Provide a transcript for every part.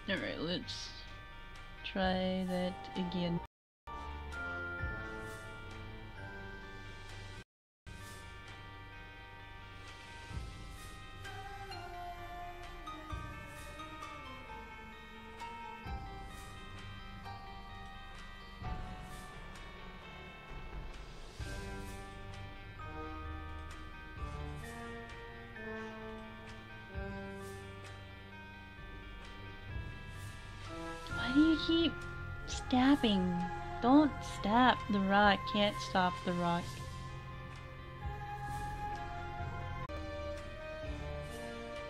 Alright, let's try that again. Why do you keep stabbing? Don't stab the rock. Can't stop the rock.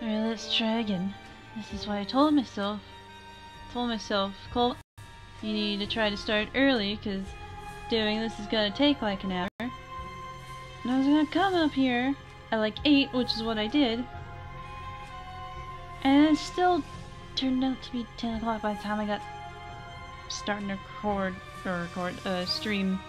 Alright, let's try again. This is why I told myself, Colt, you need to try to start early, because doing this is gonna take like an hour. And I was gonna come up here at like 8, which is what I did. And it still turned out to be 10 o'clock by the time I got starting to stream.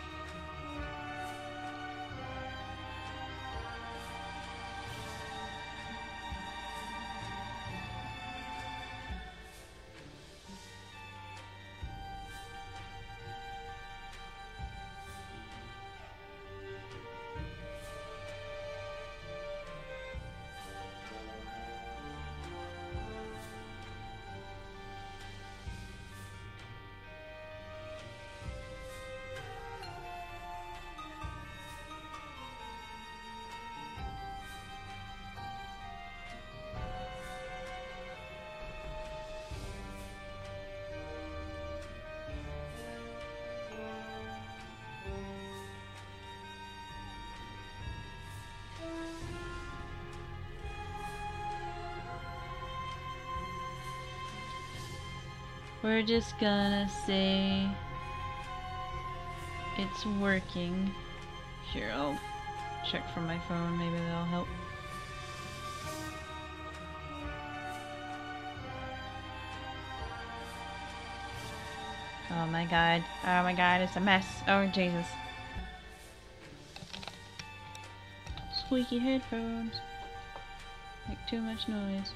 We're just gonna say it's working. Here, I'll check from my phone, maybe that'll help. Oh my god, it's a mess. Oh Jesus. Squeaky headphones. Make too much noise.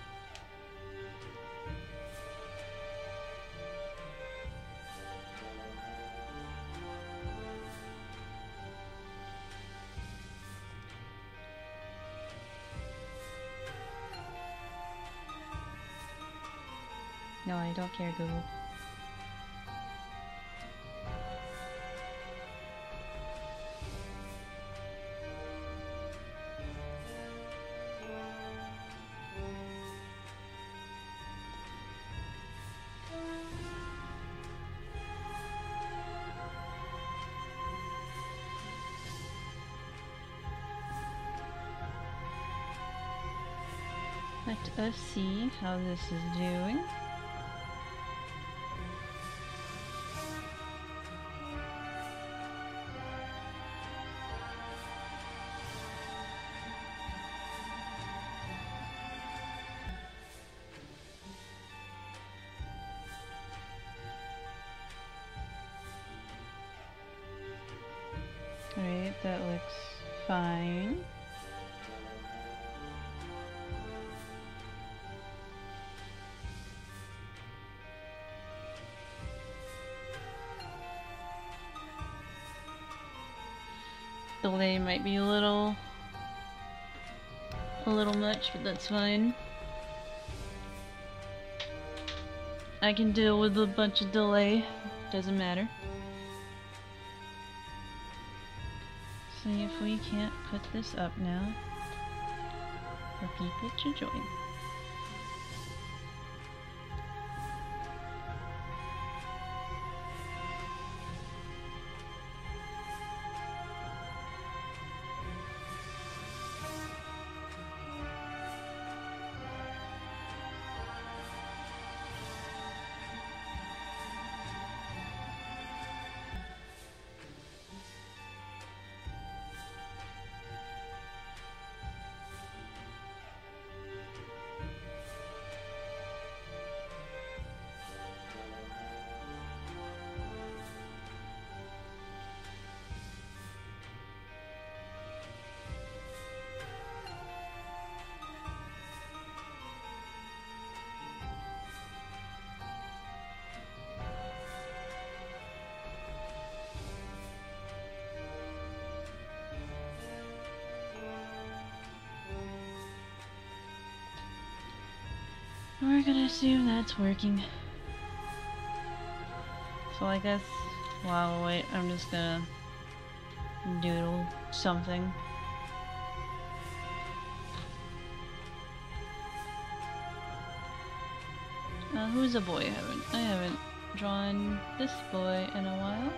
No, I don't care, Google. Let us see how this is doing. Alright, that looks fine. Delay might be a little much, but that's fine. I can deal with a bunch of delay. Doesn't matter. See if we can't put this up now for people to join. We're gonna assume that's working. So I guess while I wait, I'm just gonna doodle something. Who's a boy? I haven't drawn this boy in a while.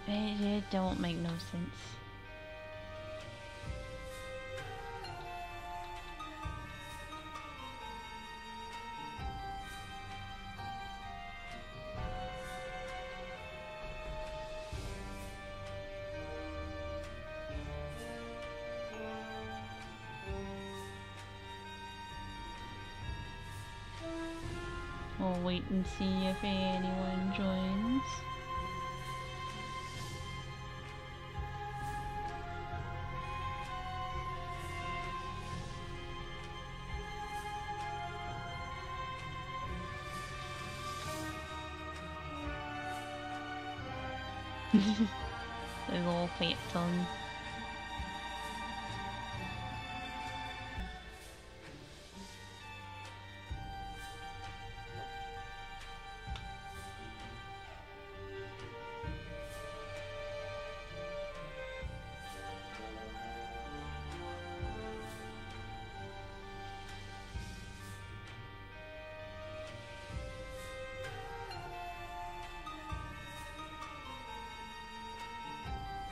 It don't make no sense. We'll wait and see if anyone joins. The little fat tongue.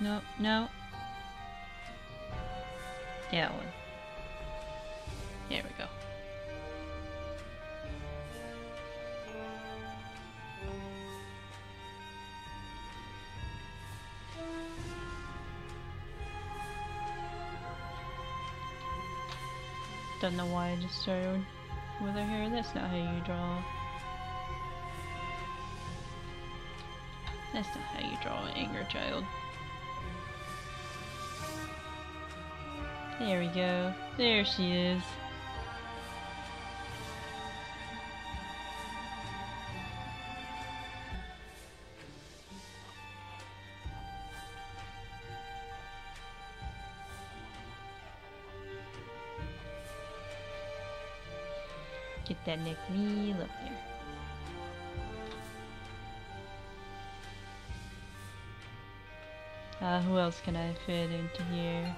No, no. Yeah, one. There we go. Don't know why I just started with her hair. That's not how you draw. That's not how you draw an anger child. There we go. There she is. Get that neck real up there. Who else can I fit into here?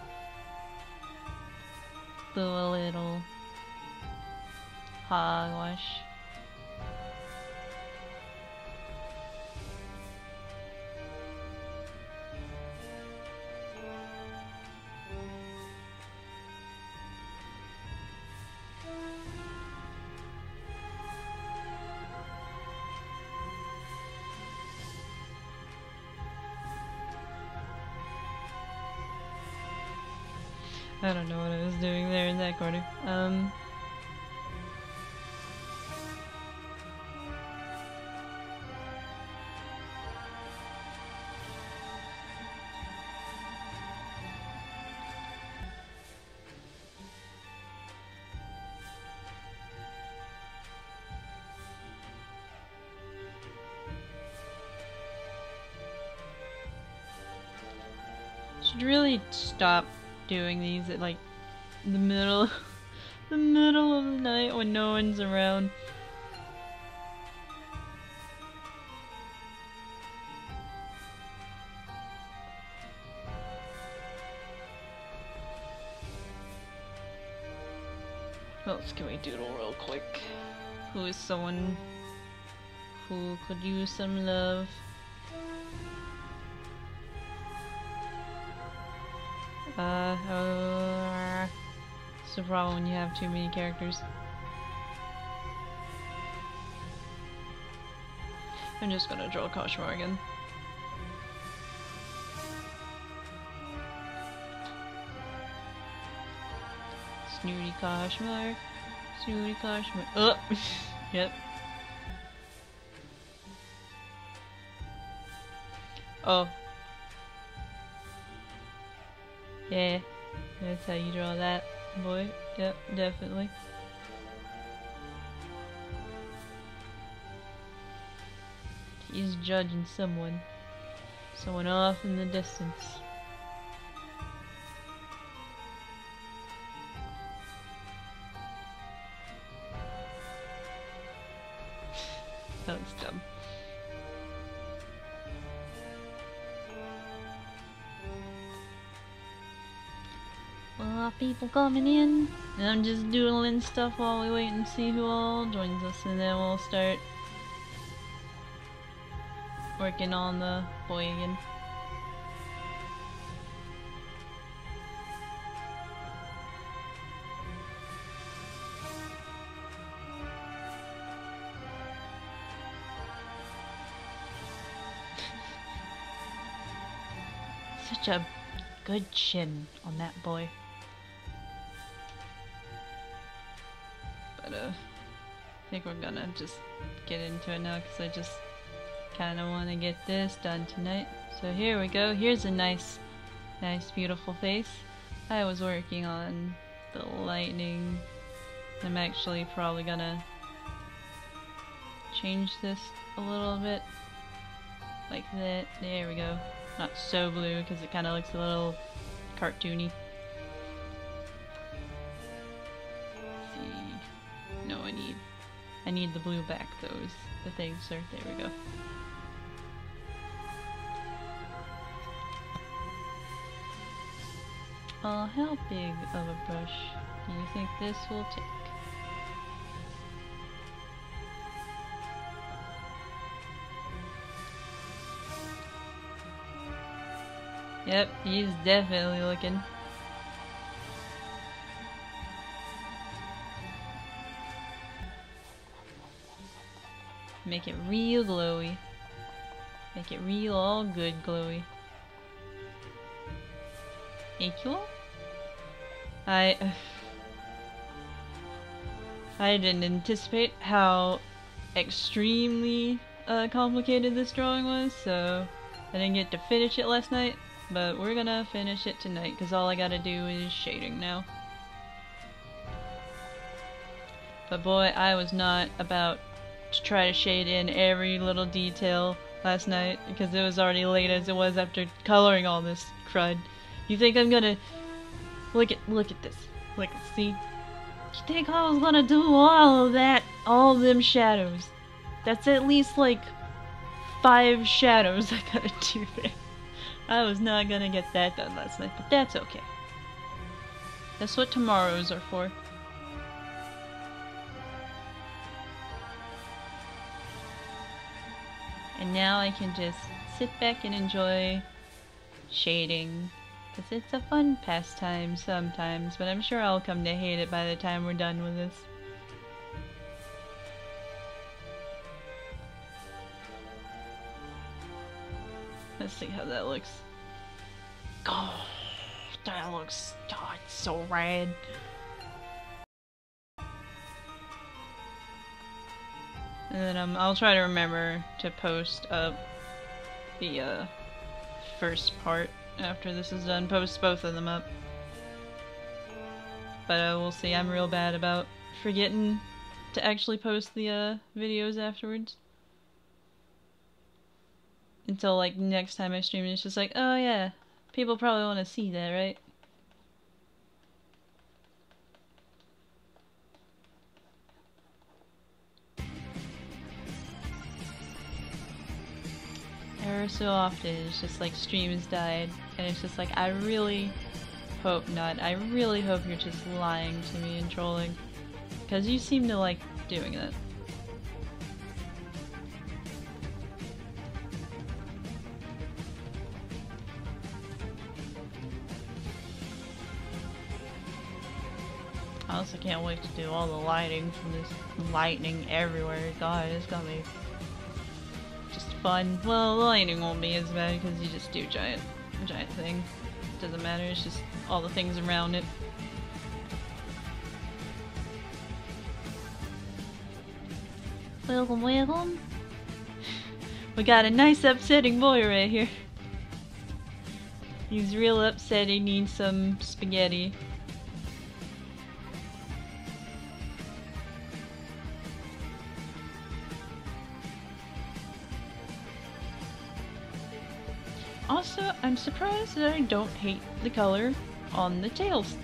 Do a little hogwash. I don't know what I was doing there in that corner. Should really stop doing these at like the middle of the night when no one's around. What else can we doodle real quick? Who is someone who could use some love? It's the problem when you have too many characters. I'm just gonna draw Kashmir again. Snooty Kashmir. Snooty Kashmir. Yep. Oh. Yeah, that's how you draw that, boy. Yep, definitely. He's judging someone. Someone off in the distance. That was dumb. Well, people coming in, and I'm just doodling stuff while we wait and see who all joins us, and then we'll start working on the boy again. Such a good chin on that boy. But I think we're gonna just get into it now because I just kind of want to get this done tonight. So here we go. Here's a nice beautiful face. I was working on the lightning. I'm actually probably gonna change this a little bit like that. There we go. Not so blue because it kind of looks a little cartoony. Let's see. No, I need the blue back. Those the things are. There we go. How big of a brush do you think this will take? Yep, he's definitely looking. Make it real glowy. Make it real all good glowy. Equal? I didn't anticipate how extremely complicated this drawing was, so I didn't get to finish it last night. But we're gonna finish it tonight because all I gotta do is shading now. But boy, I was not about to try to shade in every little detail last night because it was already late as it was after coloring all this crud. You think I'm gonna look at this? Look, see? You think I was gonna do all of that? All them shadows? That's at least like 5 shadows I gotta do there. I was not gonna get that done last night, but that's okay. That's what tomorrows are for. And now I can just sit back and enjoy shading, because it's a fun pastime sometimes, but I'm sure I'll come to hate it by the time we're done with this. Let's see how that looks. Oh, that looks, oh, it's so rad. And then I'll try to remember to post up the first part after this is done. Post both of them up. But we'll see. I'm real bad about forgetting to actually post the videos afterwards. Until like next time I stream, it's just like, oh yeah, people probably want to see that, right? Ever so often, it's just like streams died, and it's just like, I really hope not. I really hope you're just lying to me and trolling, because you seem to like doing that. I also can't wait to do all the lighting from this lightning everywhere. God, it's gonna be just fun. Well, the lightning won't be as bad because you just do giant thing. Doesn't matter, it's just all the things around it. Welcome, welcome. We got a nice upsetting boy right here. He's real upset he needs some spaghetti. Also, I'm surprised that I don't hate the color on the tails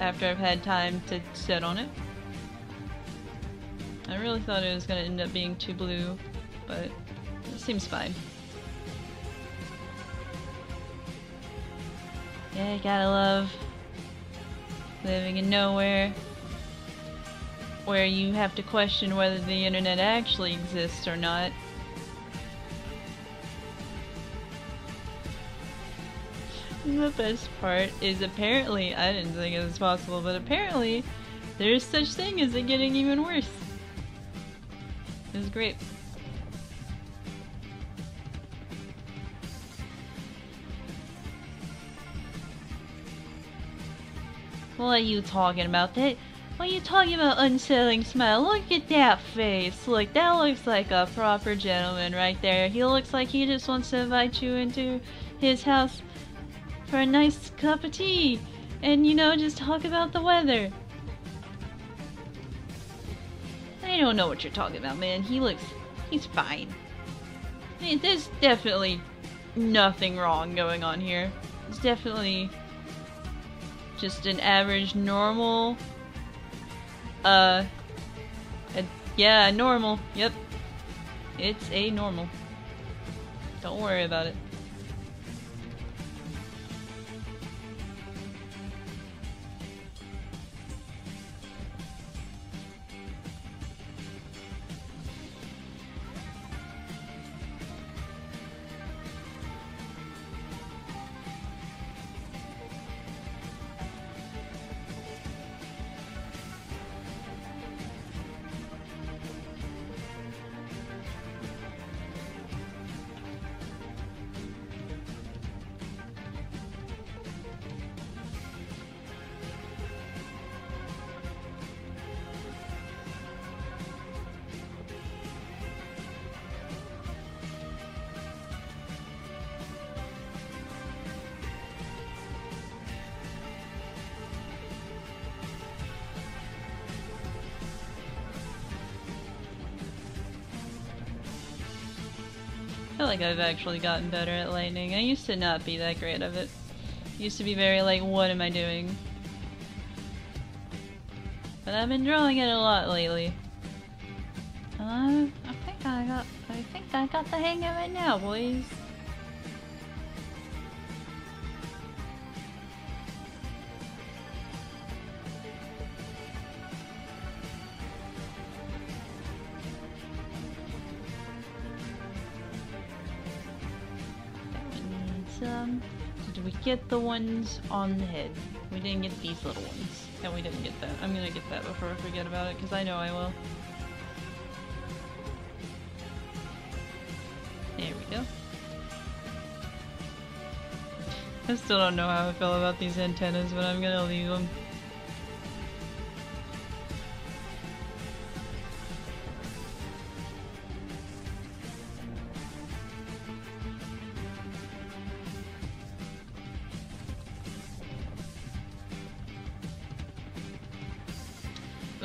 after I've had time to sit on it. I really thought it was going to end up being too blue, but it seems fine. Yeah, gotta love living in nowhere where you have to question whether the internet actually exists or not. The best part is apparently, I didn't think it was possible, but apparently there's such thing as it getting even worse. It was great. What are you talking about? What are you talking about, unsettling smile? Look at that face. Look, that looks like a proper gentleman right there. He looks like he just wants to invite you into his house for a nice cup of tea and, you know, just talk about the weather. I don't know what you're talking about, man. He's fine. I mean, there's definitely nothing wrong going on here. It's definitely just an average normal, yeah, normal. Yep. It's a normal. Don't worry about it. I feel like I've actually gotten better at lightning. I used to not be that great of it. Used to be very like, what am I doing? But I've been drawing it a lot lately. I think I got the hang of it now, boys. Did we get the ones on the head? We didn't get these little ones. No, we didn't get that. I'm gonna get that before I forget about it, because I know I will. There we go. I still don't know how I feel about these antennas, but I'm gonna leave them.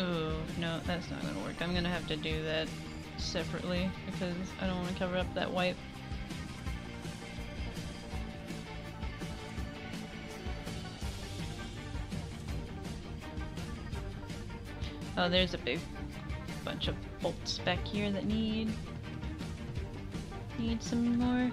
Oh, no, that's not gonna work. I'm gonna have to do that separately because I don't want to cover up that white. Oh, there's a big bunch of bolts back here that need some more.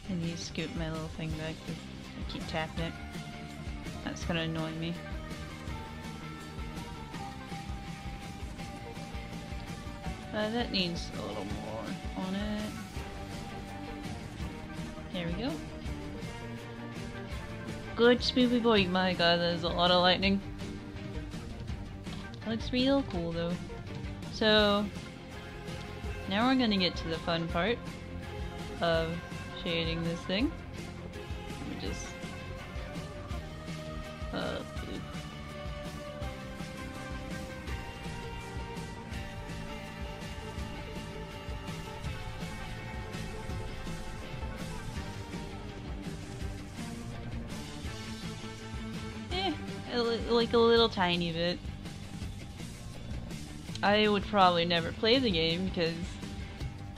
I need to scoot my little thing back because I keep tapping it. That's gonna annoy me. That needs a little more on it. There we go. Good spoopy boy. My god, that is a lot of lightning. Looks real cool though. So now we're gonna get to the fun part of shading this thing. Let me just like a little tiny bit. I would probably never play the game because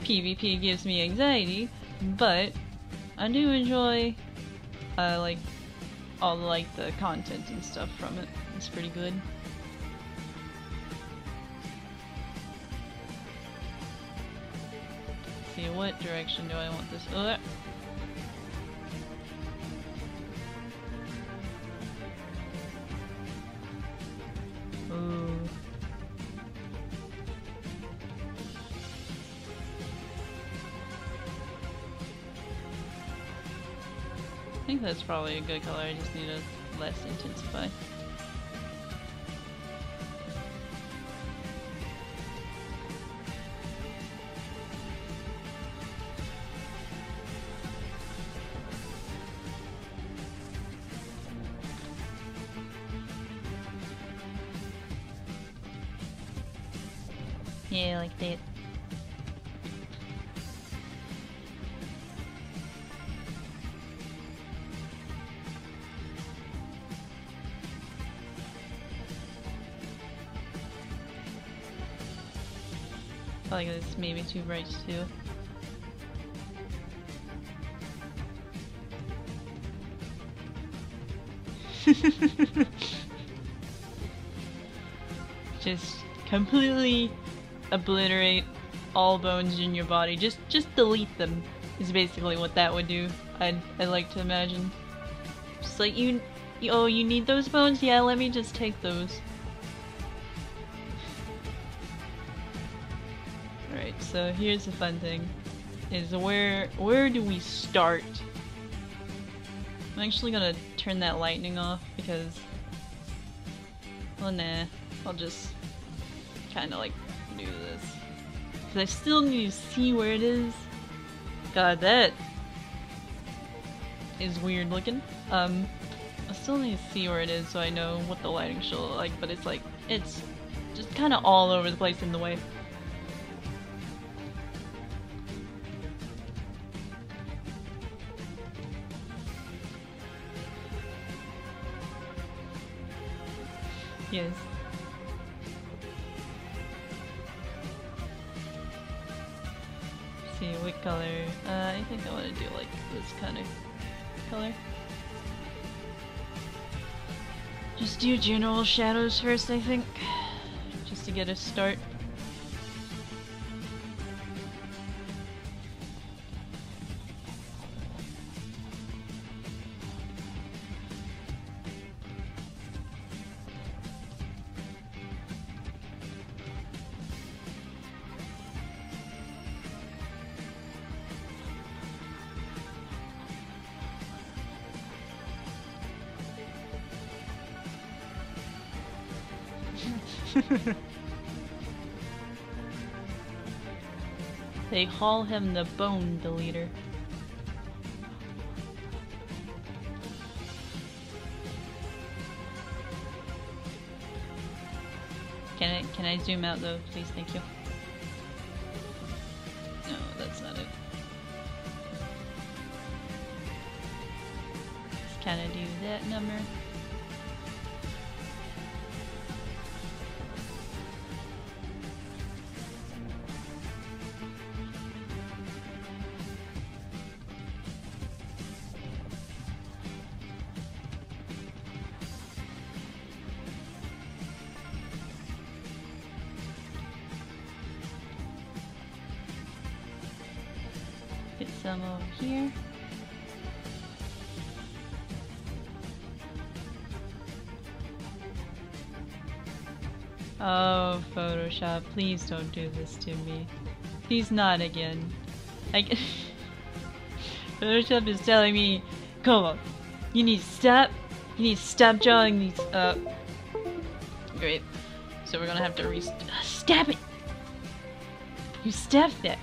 PvP gives me anxiety, but I do enjoy like all the content and stuff from it. It's pretty good. Let's see, what direction do I want this? Oh, ooh. I think that's probably a good color, I just need to less intensify. Yeah, like that. I feel like this may be too bright too. Just completely obliterate all bones in your body. Just delete them is basically what that would do. I'd like to imagine. Just like oh, you need those bones? Yeah, let me just take those. Alright, so here's the fun thing. Is where do we start? I'm actually gonna turn that lightning off because, well, nah, I'll just kinda like do this. Cause I still need to see where it is. God, that is weird looking. I still need to see where it is so I know what the lighting should look like, but it's like, it's just kinda all over the place in the way. Yes. Let's see, what color? I think I want to do like this kind of color. Just do general shadows first, I think. Just to get a start. They call him the bone deleter. Can I zoom out though, please? Thank you. No, that's not it. Just kind of do that number. Get some over here. Oh, Photoshop, please don't do this to me. Please not again. Photoshop is telling me, Cobalt, you need to stop drawing these up. Great. So we're gonna have to stab it! You stabbed that!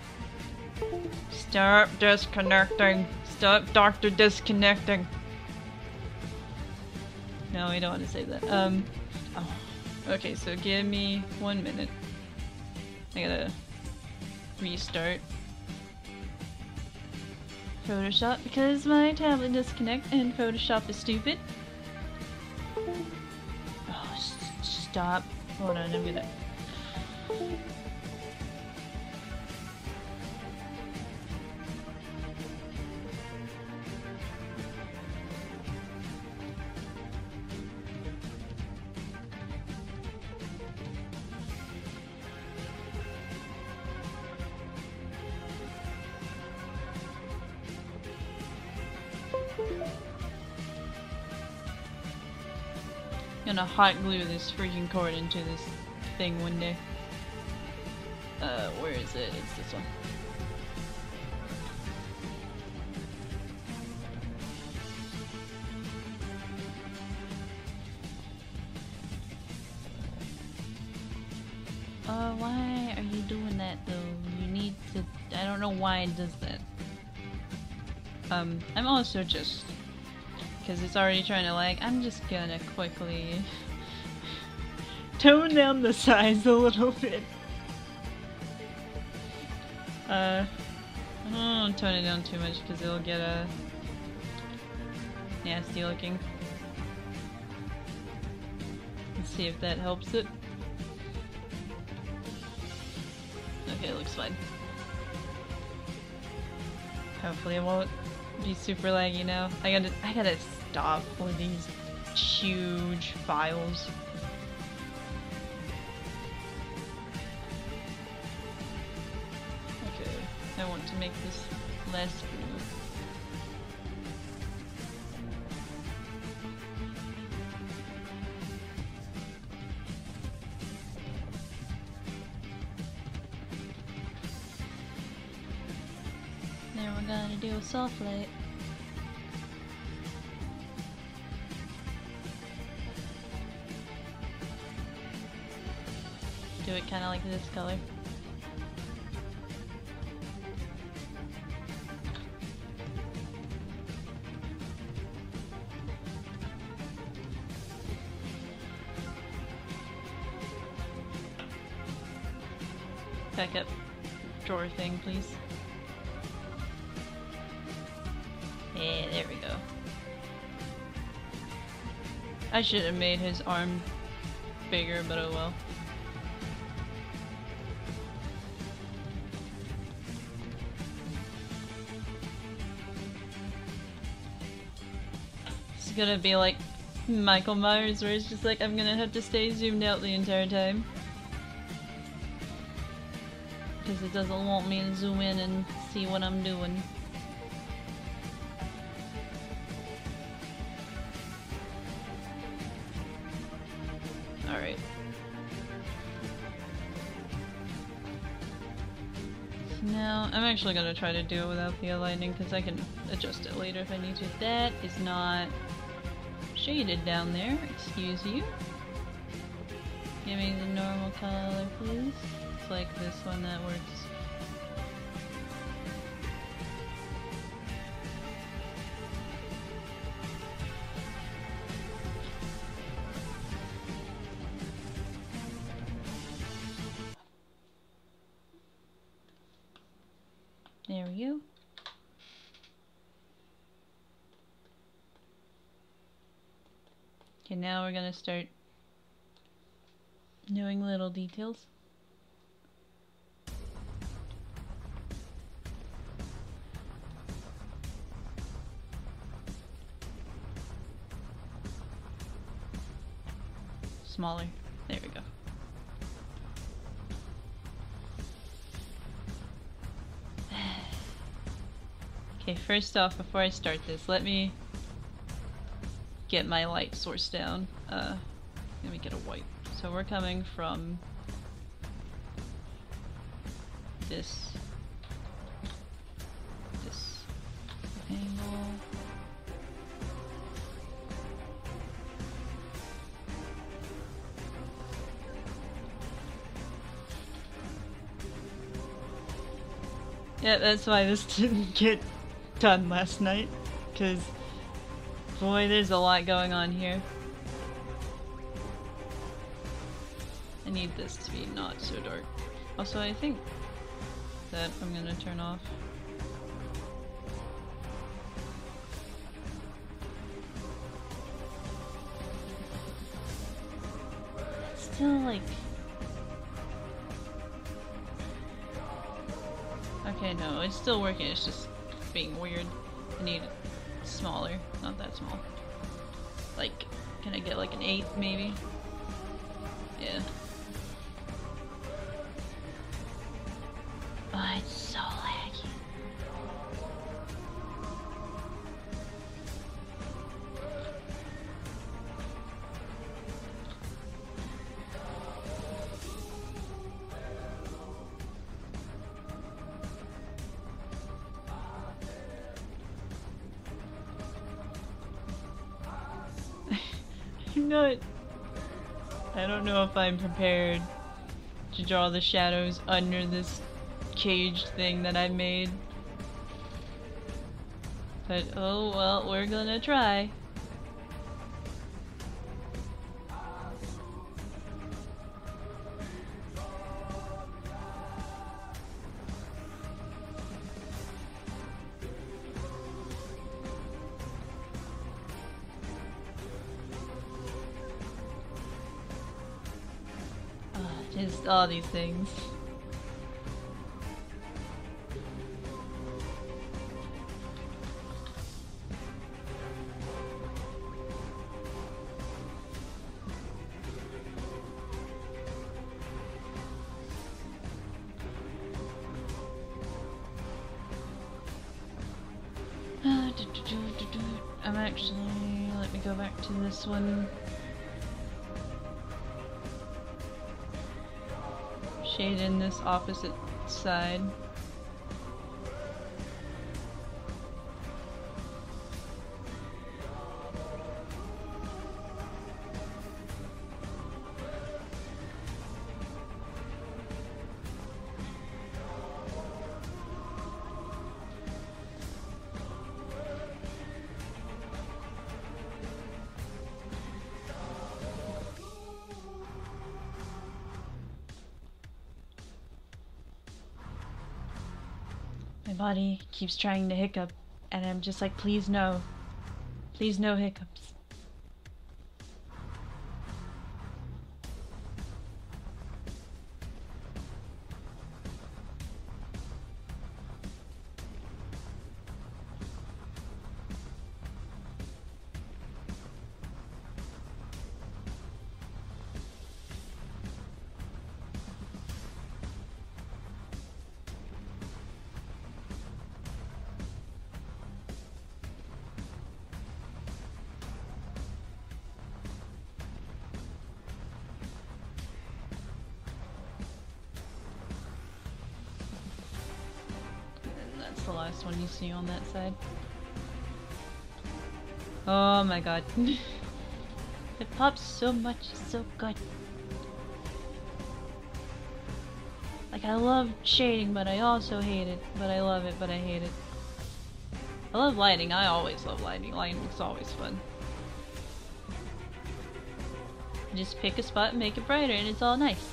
Stop disconnecting! Stop Dr. Disconnecting! No, we don't want to say that. Oh. Okay, so give me 1 minute. I gotta restart Photoshop because my tablet disconnected and Photoshop is stupid. Oh, stop. Hold on, I'm gonna... I'm gonna hot glue this freaking cord into this thing one day. Where is it? It's this one. Why are you doing that though? You need to... I don't know why it does that. I'm also just... because it's already trying to lag, I'm just gonna quickly tone down the size a little bit. I don't tone it down too much because it'll get nasty looking. Let's see if that helps it. Okay, it looks fine. Hopefully it won't be super laggy now. I gotta stop with these huge files. Okay, I want to make this less blue. Then we're gonna do a soft light. Do it kind of like this color. Backup drawer thing, please. Yeah, there we go. I should have made his arm bigger, but oh well. It's gonna be like Michael Myers, where it's just like, I'm gonna have to stay zoomed out the entire time. Because it doesn't want me to zoom in and see what I'm doing. Alright. So now, I'm actually gonna try to do it without the aligning because I can adjust it later if I need to. That is not shaded down there, excuse you. Give me the normal color, please. It's like this one that works. There we go. Okay, now we're gonna start doing little details. Smaller. There we go. Okay, first off, before I start this, let me get my light source down. Let me get a white. So we're coming from this, angle. Yeah, that's why this didn't get done last night, because boy, there's a lot going on here. I need this to be not so dark. Also, I think that I'm gonna turn off. Still like... Okay, no, it's still working, it's just being weird. I need it smaller, not that small. Like, can I get like an 8 maybe? Yeah. Oh, it's so laggy. I'm not... I don't know if I'm prepared to draw the shadows under this caged thing that I made. But oh well, we're gonna try. Just all these things. I'm actually, let me go back to this one. Shade in this opposite side. My body keeps trying to hiccup, and I'm just like, please no. Please no hiccups. The last one you see on that side. Oh my god. It pops so much, it's so good. Like, I love shading, but I also hate it. But I love it, but I hate it. I love lighting, I always love lighting. Lighting's always fun. Just pick a spot and make it brighter and it's all nice.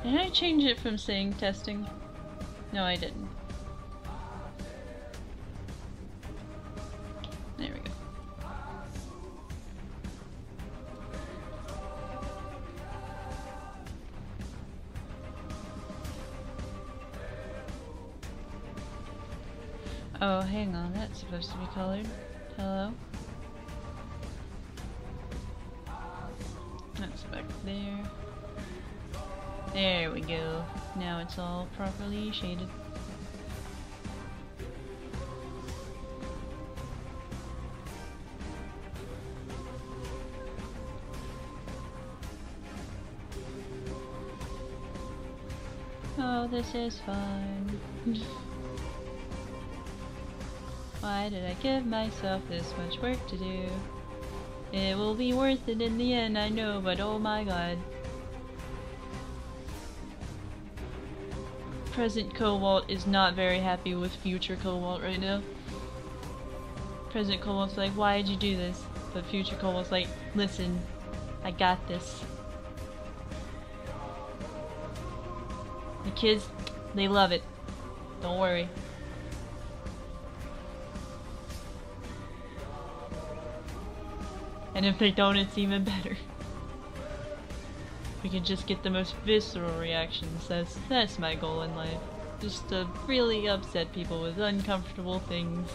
Did I change it from saying testing? No, I didn't. There we go. Oh, hang on, that's supposed to be colored. Hello? That's back there. There we go. Now it's all properly shaded. Oh, this is fun. Why did I give myself this much work to do? It will be worth it in the end, I know, but oh my god. Present Cobalt is not very happy with future Cobalt right now. Present Cobalt's like, why did you do this? But future Cobalt's like, listen, I got this. The kids, they love it. Don't worry. And if they don't, it's even better. We can just get the most visceral reactions. That's my goal in life. Just to really upset people with uncomfortable things.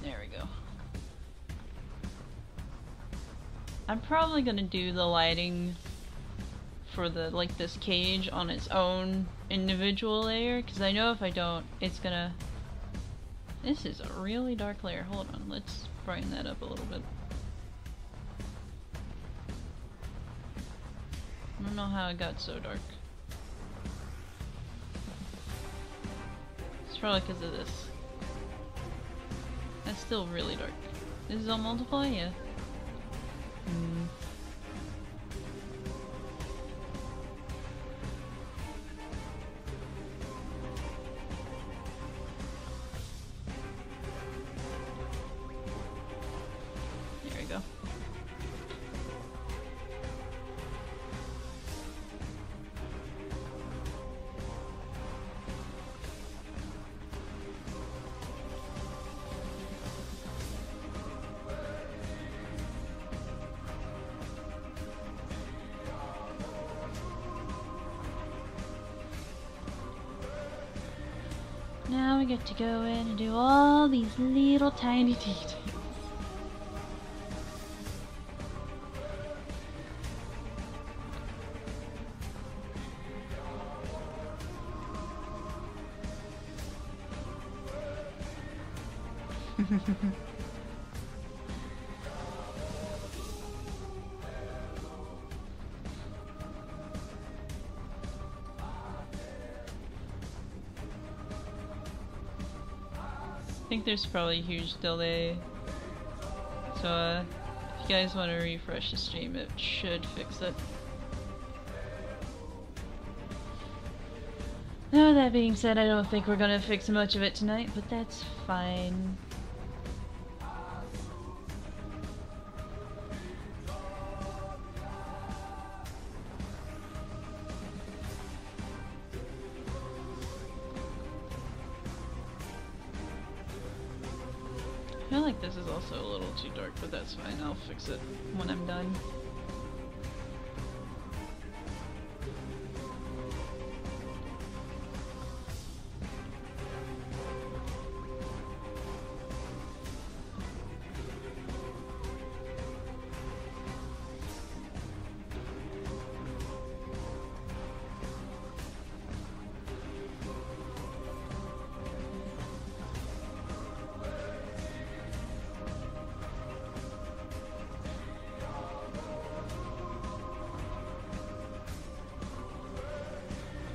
There we go. I'm probably gonna do the lighting for the this cage on its own individual layer, because I know if I don't, it's gonna... This is a really dark layer. Hold on, let's brighten that up a little bit. I don't know how it got so dark. It's probably because of this. That's still really dark. This is on multiply? Yeah. There we go. Now we get to go in and do all these little tiny details. I think there's probably a huge delay, so if you guys want to refresh the stream, it should fix it. Now that being said, I don't think we're gonna fix much of it tonight, but that's fine. I feel like this is also a little too dark, but that's fine. I'll fix it when I'm done.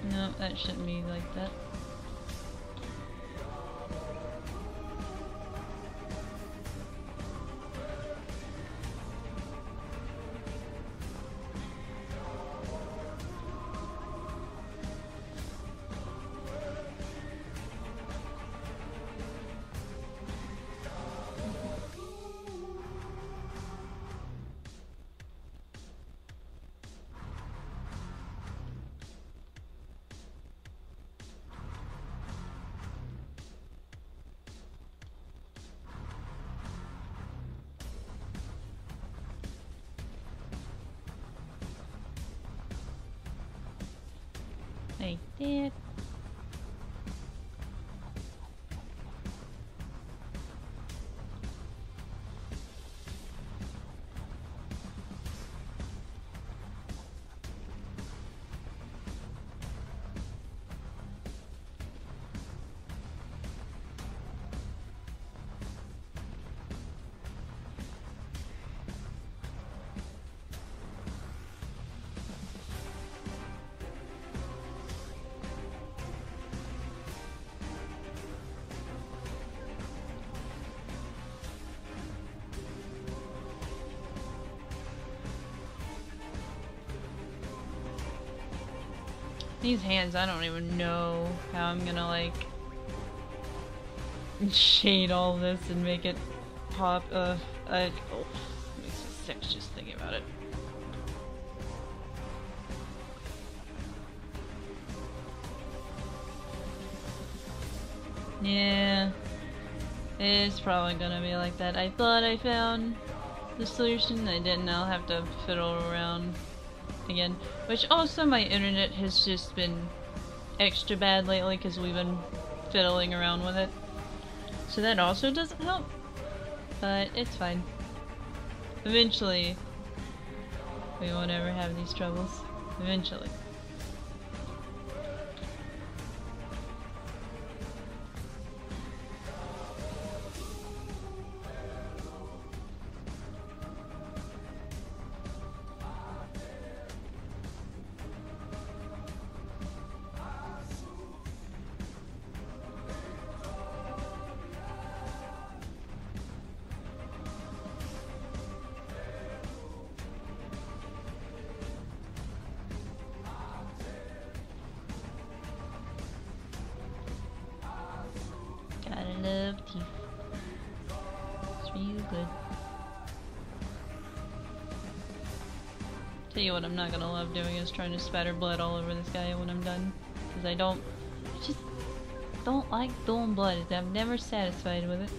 No, that shouldn't be like that. Like that. These hands, I don't even know how I'm gonna like shade all this and make it pop. Oh, it makes me sick just thinking about it. Yeah, it's probably gonna be like that. I thought I found the solution, I didn't. I'll have to fiddle around again. Which also my internet has just been extra bad lately because we've been fiddling around with it. So that also doesn't help. But it's fine. Eventually, we won't ever have these troubles. Eventually. Love teeth. It's real good. Tell you what I'm not gonna love doing is trying to spatter blood all over this guy when I'm done. Because I just don't like doing blood. I'm never satisfied with it.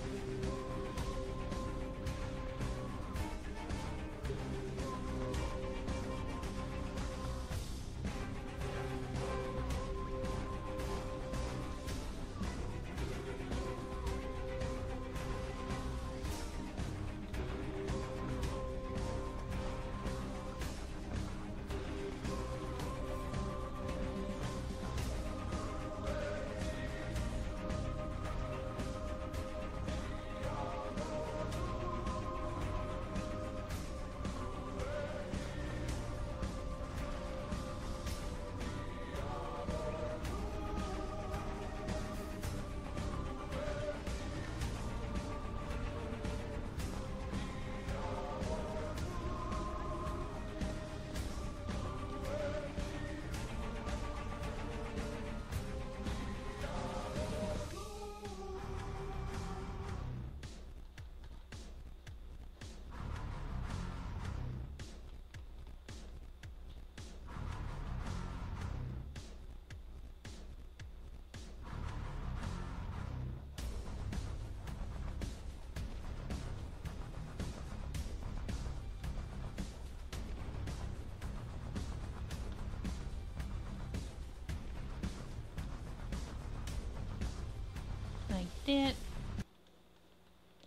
Like that.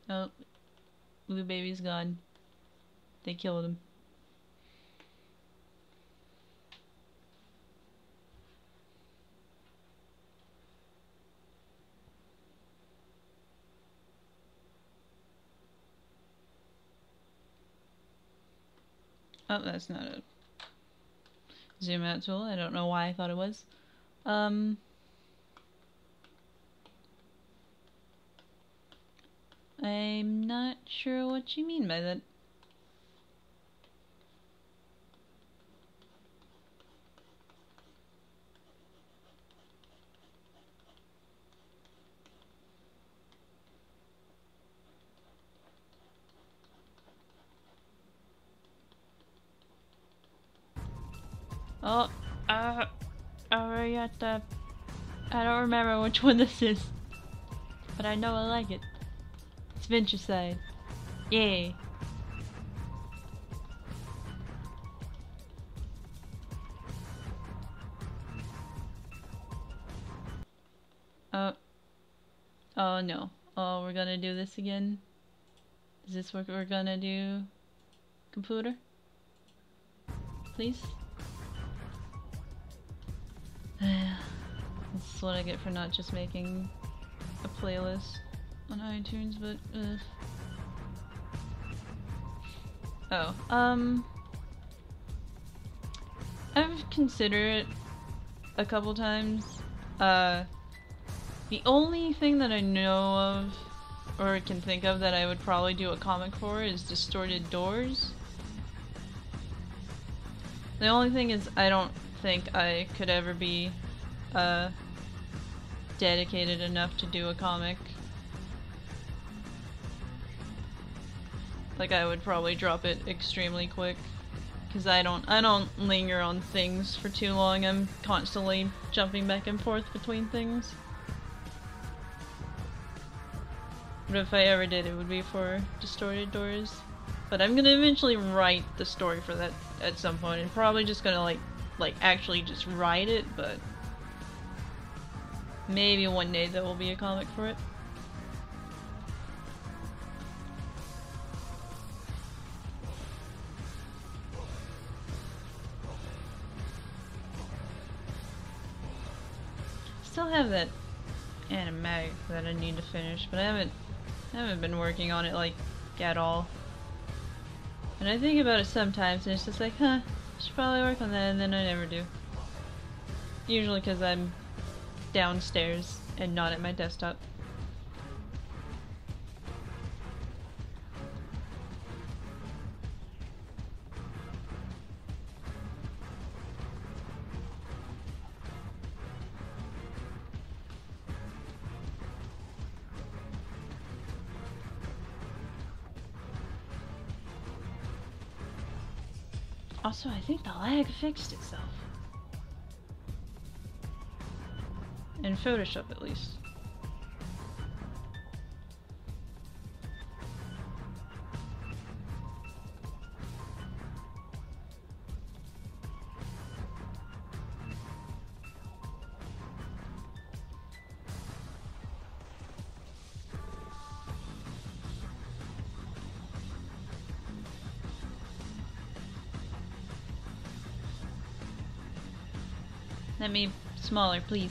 Oh, blue baby's gone. They killed him. Oh, that's not a zoom out tool. I don't know why I thought it was. I'm not sure what you mean by that. Oh, I don't remember which one this is, but I know I like it. It's Ventureside. Yay. Oh. Oh no. Oh, we're gonna do this again? Is this what we're gonna do? Computer? Please? This is what I get for not just making a playlist on iTunes, but oh, I've considered it a couple times. The only thing that I know of, or can think of, that I would probably do a comic for is Distorted Doors. The only thing is, I don't think I could ever be, dedicated enough to do a comic. Like, I would probably drop it extremely quick. Because I don't linger on things for too long. I'm constantly jumping back and forth between things. But if I ever did, it would be for Distorted Doors. But I'm gonna eventually write the story for that at some point. I'm probably just gonna like actually just write it, but maybe one day there will be a comic for it. Still have that animatic that I need to finish, but I haven't been working on it like at all. And I think about it sometimes and it's just like, huh, I should probably work on that, and then I never do. Usually because I'm downstairs and not at my desktop. Also, I think the lag fixed itself. In Photoshop, at least. Let me smaller, please.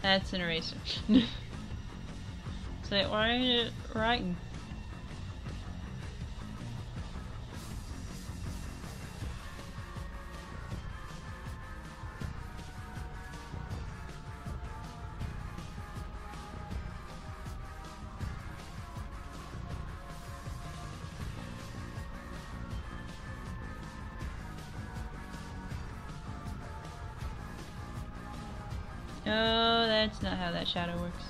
That's an eraser. So why are you writing? Oh, that's not how that shadow works.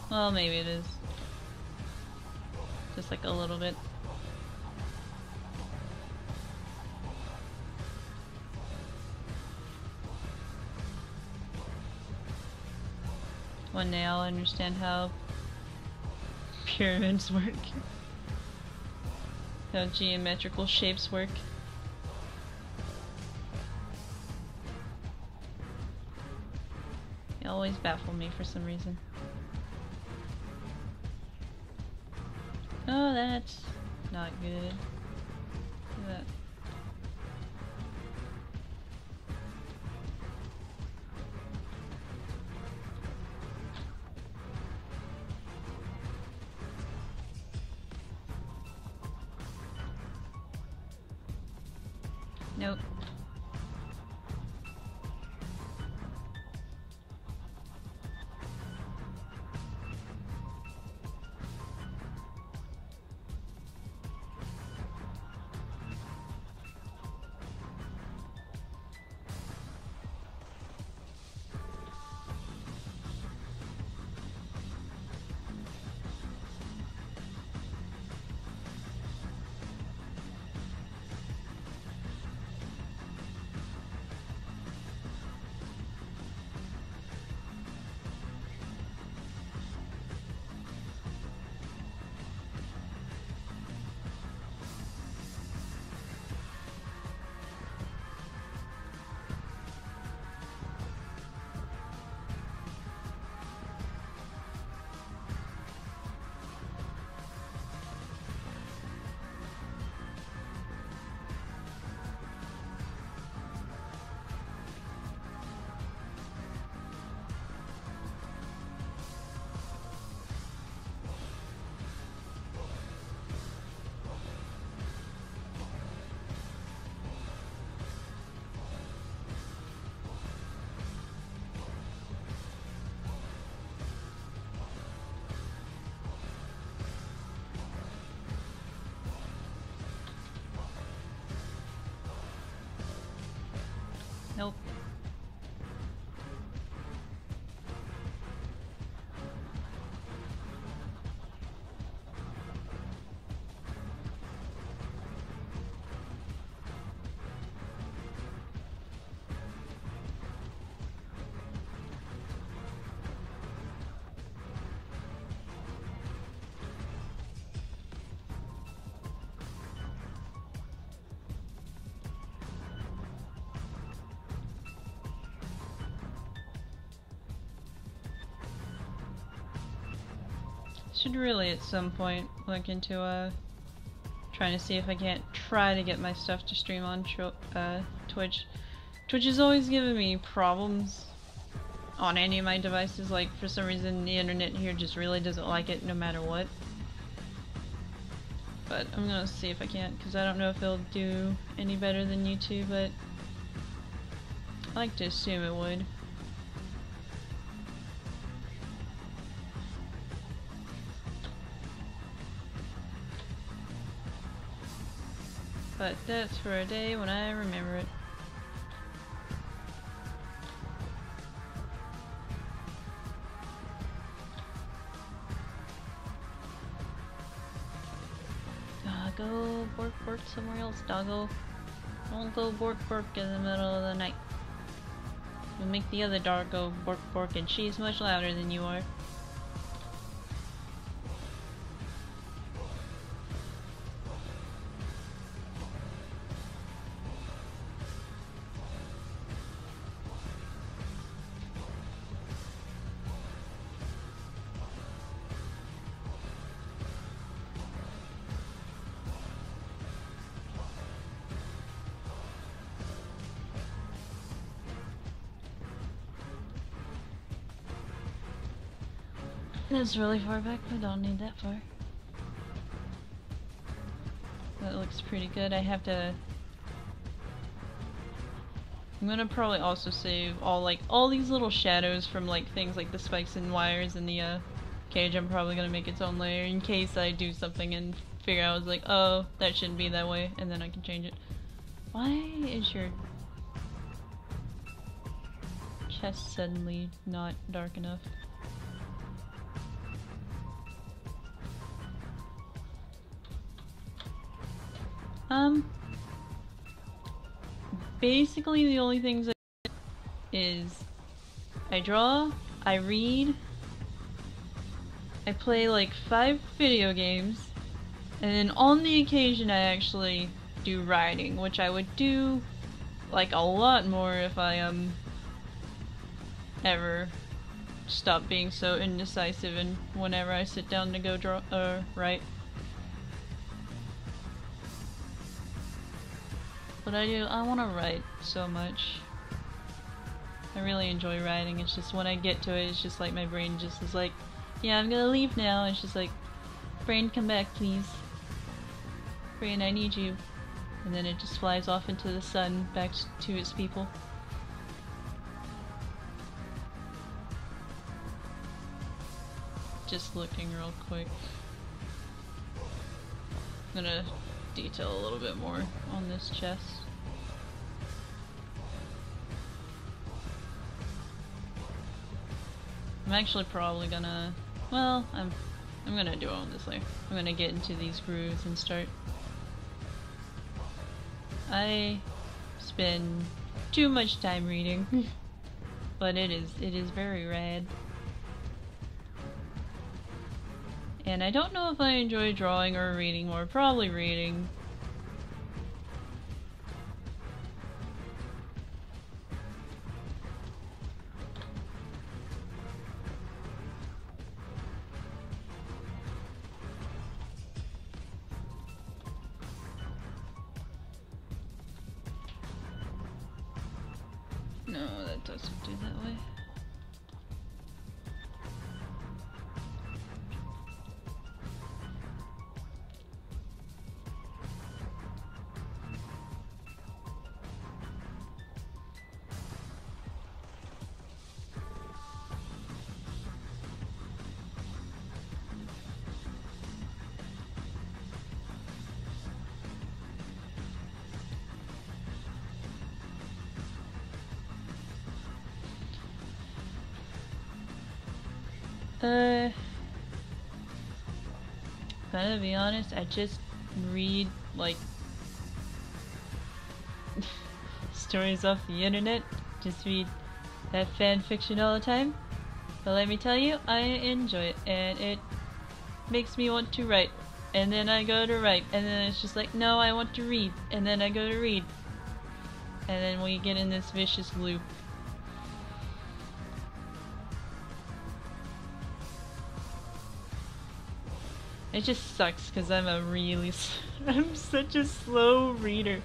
Well, maybe it is. Just like a little bit. One day I'll understand how pyramids work. How geometrical shapes work. They always baffle me for some reason. Oh, that's not good. Look at that. Nope. Nope. Should really at some point look into trying to see if I can't try to get my stuff to stream on Twitch. Twitch is always giving me problems on any of my devices. Like, for some reason the internet here just really doesn't like it no matter what. But I'm gonna see if I can't, because I don't know if it'll do any better than YouTube, but I like to assume it would. But that's for a day when I remember it. Go bork bork somewhere else, doggo. Don't go bork bork in the middle of the night. You'll make the other dog go bork bork, and she's much louder than you are. That's really far back, but I don't need that far. That looks pretty good. I have to... I'm gonna probably also save all these little shadows from things like the spikes and wires in the cage. I'm probably gonna make its own layer in case I do something and figure out oh, that shouldn't be that way, and then I can change it. Why is your chest suddenly not dark enough? Basically the only things I do is I draw, I read, I play 5 video games, and then on the occasion I actually do writing, which I would do a lot more if I ever stop being so indecisive and whenever I sit down to go write. But I want to write so much. I really enjoy writing. It's just when I get to it, it's just my brain just is yeah, I'm gonna leave now. It's just brain, come back please. Brain, I need you. And then it just flies off into the sun, back to its people. Just looking real quick. I'm gonna detail a little bit more on this chest. I'm actually probably gonna, well, I'm gonna do it on this layer. I'm gonna get into these grooves and start. I spend too much time reading, but it is very rad. And I don't know if I enjoy drawing or reading more. Probably reading. No, that doesn't do that way. Gotta be honest, I just read, like, stories off the internet. Just read that fan fiction all the time. But let me tell you, I enjoy it, and it makes me want to write. And then I go to write, and then it's just like, no, I want to read, and then I go to read. And then we get in this vicious loop. It just sucks because I'm I'm such a slow reader.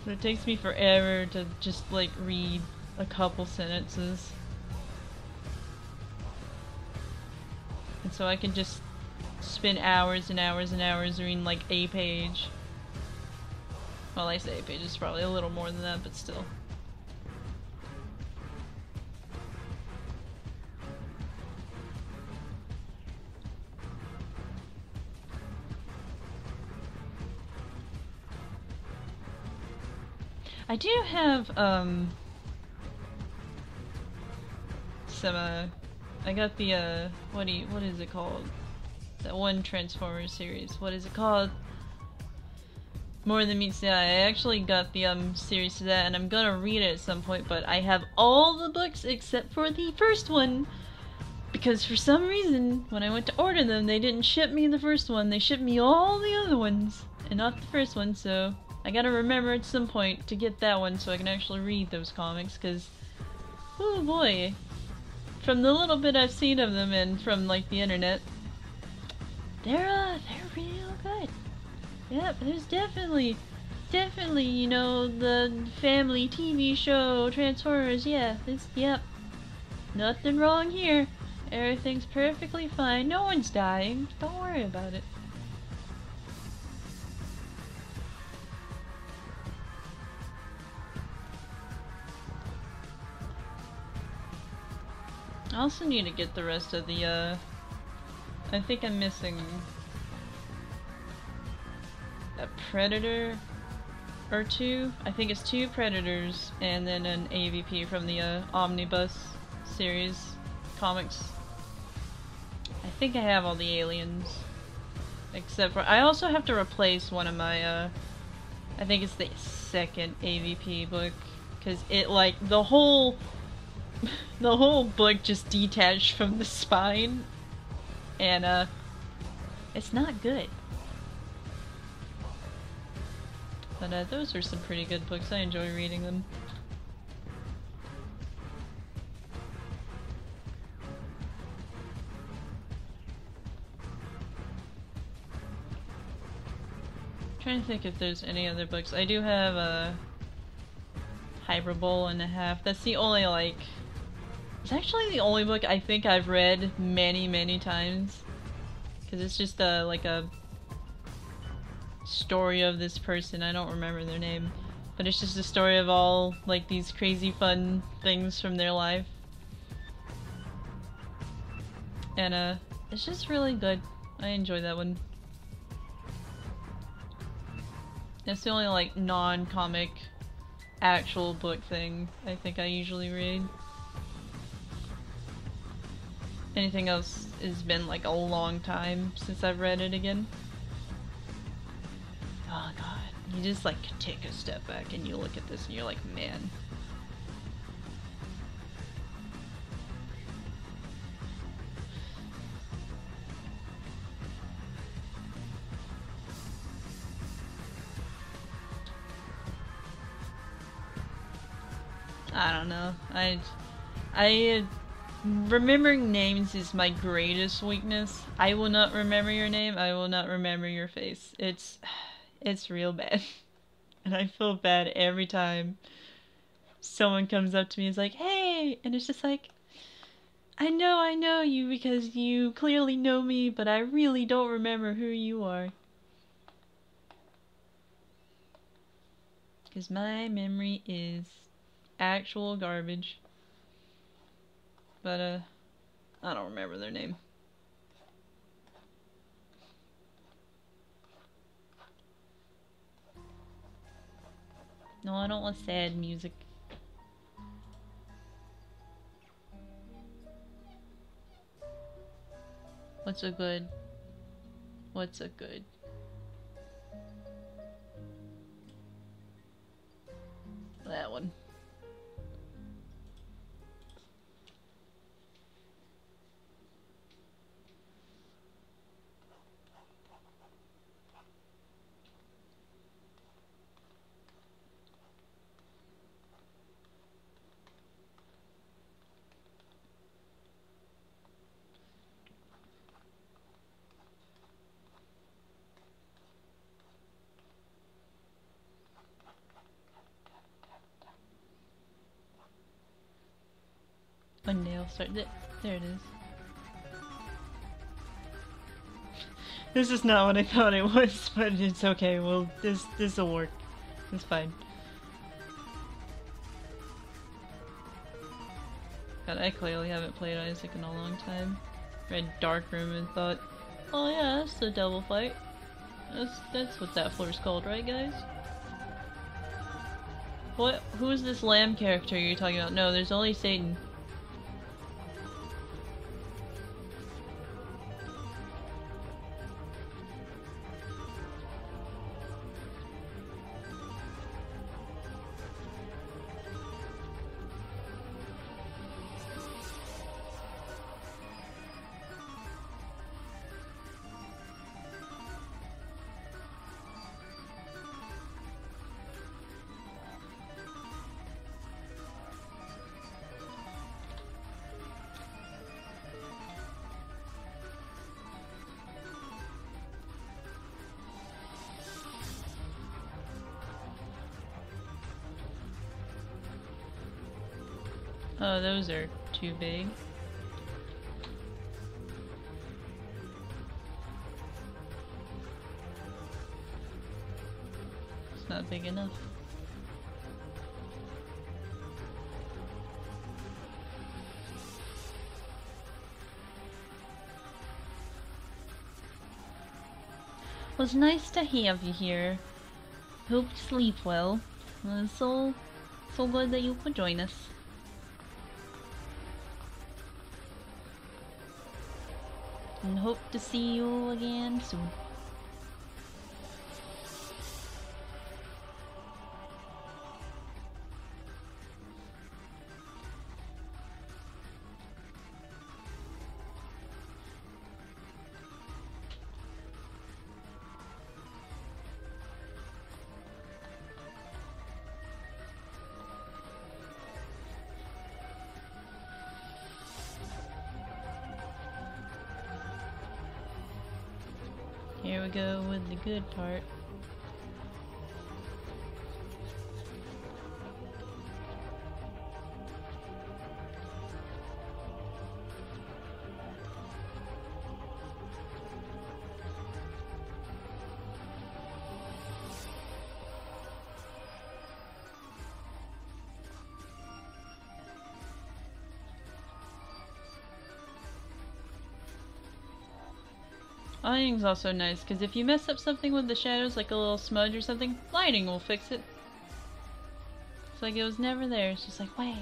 So it takes me forever to just like read a couple sentences. And so I can just spend hours and hours and hours reading like a page. Well, I say a page, it's probably a little more than that, but still. I do have, some, I got the, what is it called? That one Transformers series. What is it called? More Than Meets the Eye. I actually got the, series to that, and I'm gonna read it at some point, but I have all the books except for the first one. Because for some reason, when I went to order them, they didn't ship me the first one. They shipped me all the other ones, and not the first one, so I gotta remember at some point to get that one so I can actually read those comics, because, oh boy, from the little bit I've seen of them and from, like, the internet, they're real good. Yep, there's definitely, you know, the family TV show, Transformers, yeah, yep. Nothing wrong here. Everything's perfectly fine. No one's dying. Don't worry about it. I also need to get the rest of the, I think I'm missing a Predator or two. I think it's 2 Predators and then an AVP from the, Omnibus series comics. I think I have all the aliens. Except for, I also have to replace one of my, I think it's the 2nd AVP book. Cause it, like, the whole book just detached from the spine. And, it's not good. But, those are some pretty good books. I enjoy reading them. Trying to think if there's any other books. I do have a Hyperbole and a Half. That's the only, like, it's actually the only book I think I've read many times, because it's just like a story of this person. I don't remember their name, but it's just a story of all, like, these crazy fun things from their life. And it's just really good. I enjoy that one. That's the only, like, non-comic actual book thing I think I usually read. Anything else has been, like, a long time since I've read it again. Oh god. You just, like, take a step back and you look at this and you're like, man. I don't know. Remembering names is my greatest weakness. I will not remember your name. I will not remember your face. It's real bad. And I feel bad every time someone comes up to me and is like, hey! And it's just like, I know you because you clearly know me, but I really don't remember who you are. Because my memory is actual garbage. But, I don't remember their name. No, I don't want sad music. What's a good? What's a good? That one. A nail start. There it is. This is not what I thought it was, but it's okay. Well, this'll work. It's fine. God, I clearly haven't played Isaac in a long time. Read Dark Room and thought, oh yeah, that's the devil fight. That's what that floor's called, right, guys? What? Who is this lamb character you're talking about? No, there's only Satan. Oh, those are too big. It's not big enough. Well, it's nice to have you here. Hope you sleep well. It's so good that you could join us. And hope to see you again soon. Here we go with the good part. Lighting's also nice, because if you mess up something with the shadows, like a little smudge or something, lighting will fix it. It's like it was never there, it's just like, wow.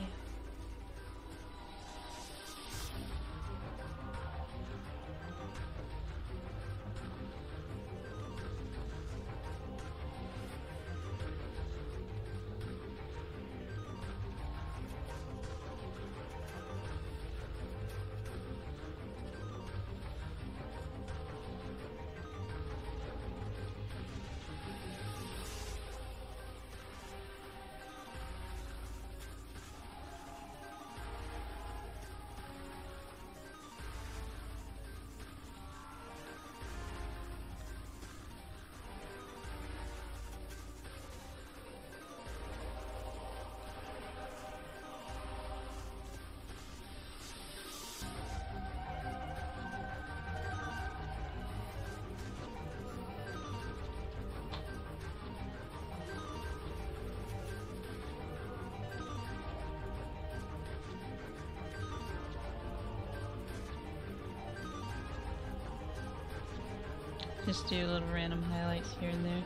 Just do little random highlights here and there.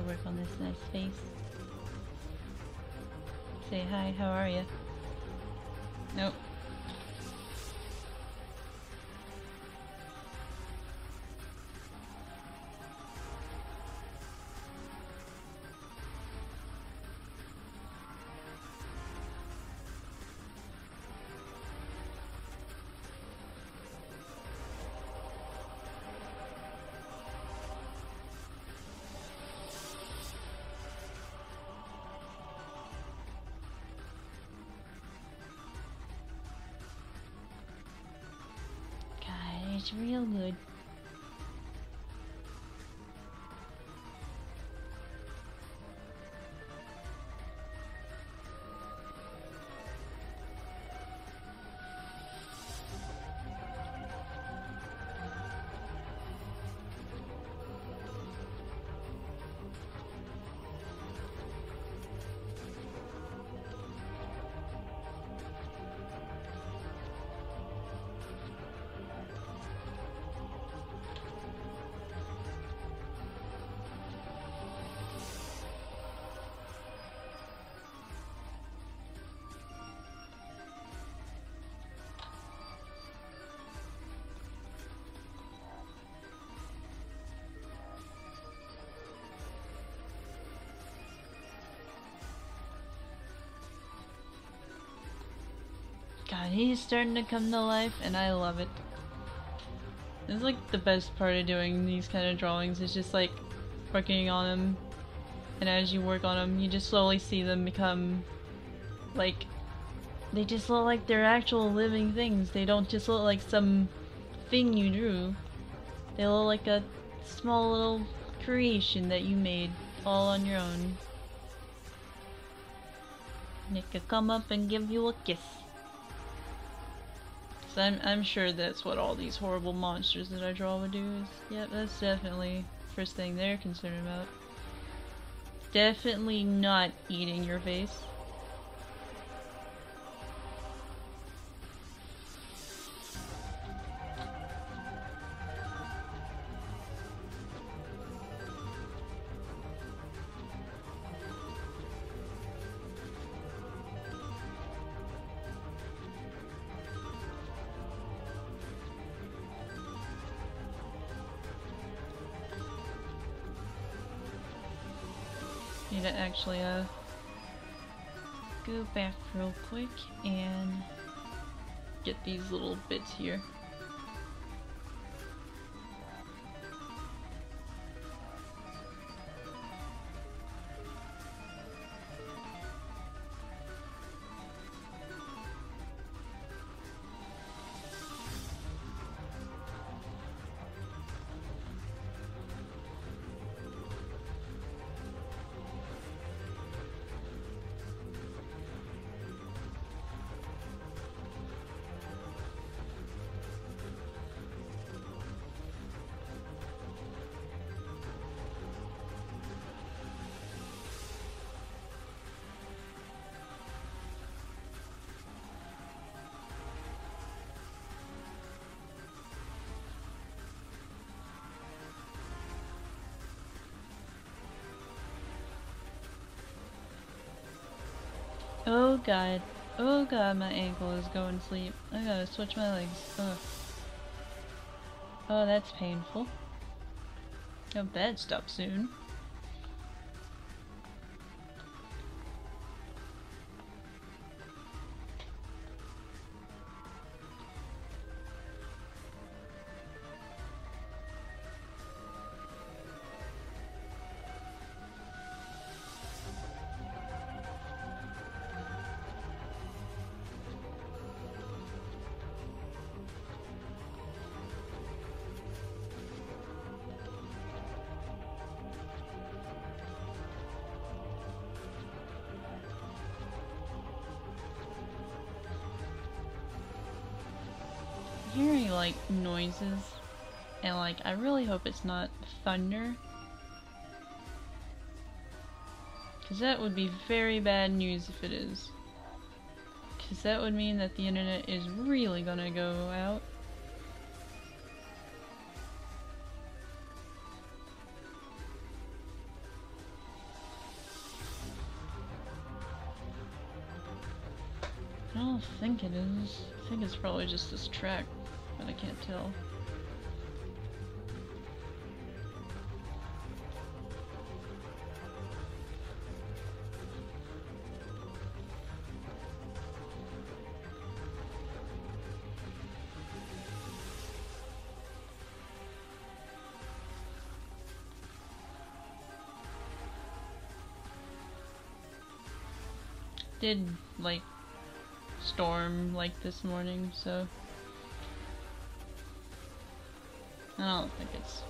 to work on this nice face. Say hi, how are you? Nope. It's real good. God, he's starting to come to life, and I love it. It's like the best part of doing these kind of drawings is just like working on them, and as you work on them, you just slowly see them become like, they just look like they're actual living things. They don't just look like some thing you drew. They look like a small little creation that you made all on your own. And it could come up and give you a kiss. So I'm sure that's what all these horrible monsters that I draw would do is, yep, that's definitely the first thing they're concerned about. Definitely not eating your face. Need to actually go back real quick and get these little bits here. Oh god, my ankle is going to sleep. I gotta switch my legs. Ugh. Oh, that's painful. Hope that stops soon. Hearing like noises, and like I really hope it's not thunder, because that would be very bad news if it is, because that would mean that the internet is really gonna go out. I don't think it is. I think it's probably just this track, but I can't tell. Did like storm like this morning, so I don't think it's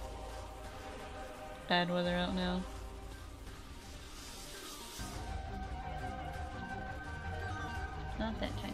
bad weather out now. Not that tiny.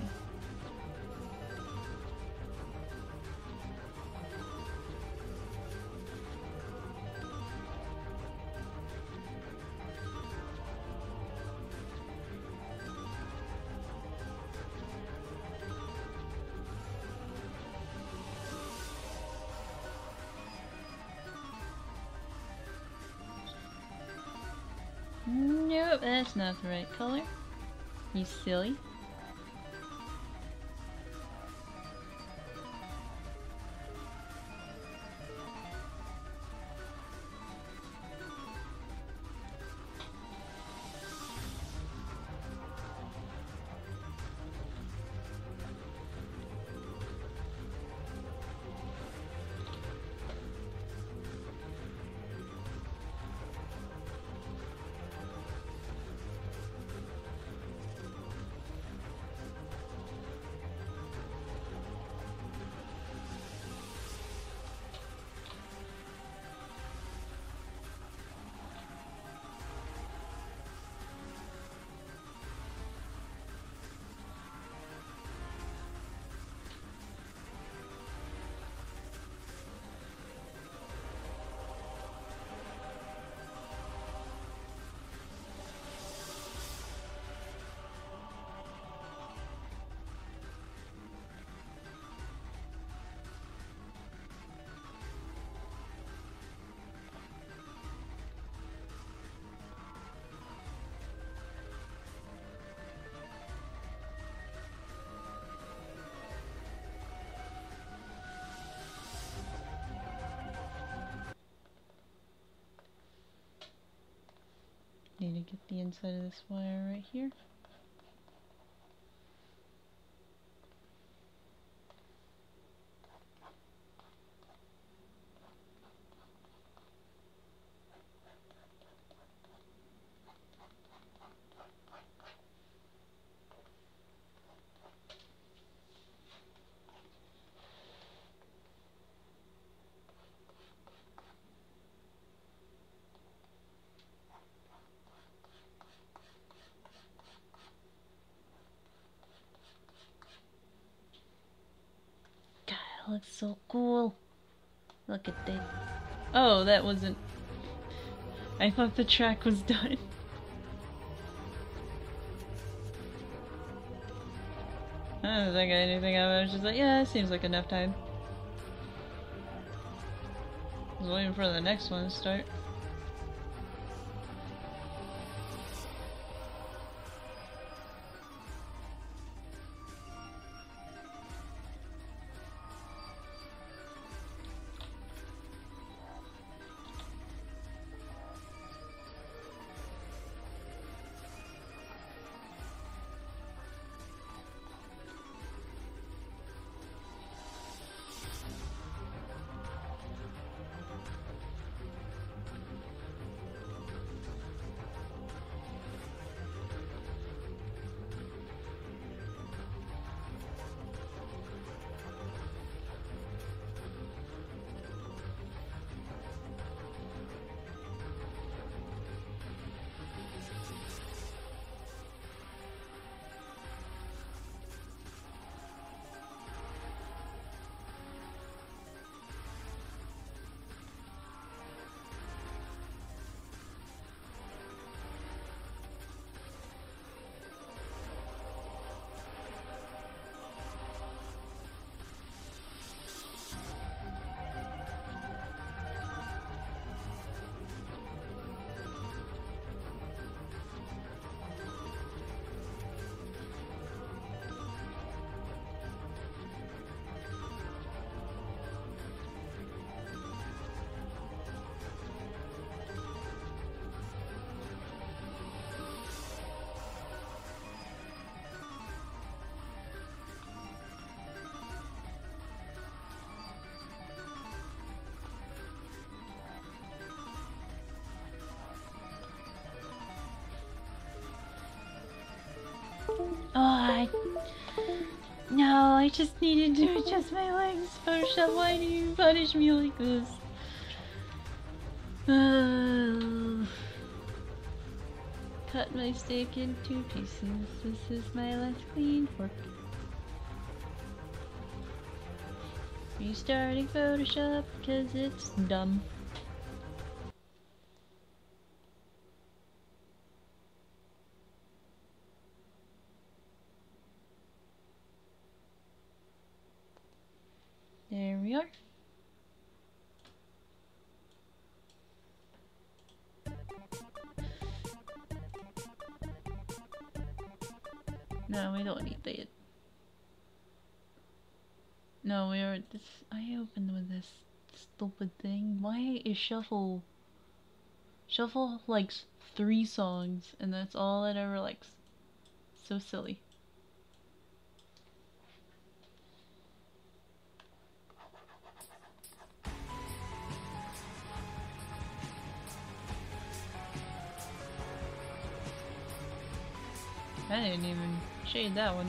Nope, that's not the right color. You silly. Need to get the inside of this wire right here. Looks so cool. Look at this. Oh, that wasn't... I thought the track was done. I don't think anything of it. I was just like, yeah, it seems like enough time. I was waiting for the next one to start. No, I just needed to adjust my legs. Photoshop, why do you punish me like this? Cut my steak into pieces. This is my last clean fork. Restarting Photoshop because it's dumb. There we are. No, we don't need that. No, we are. This. I opened with this stupid thing. Why is Shuffle? Shuffle likes 3 songs, and that's all it ever likes. So silly. I didn't even shade that one.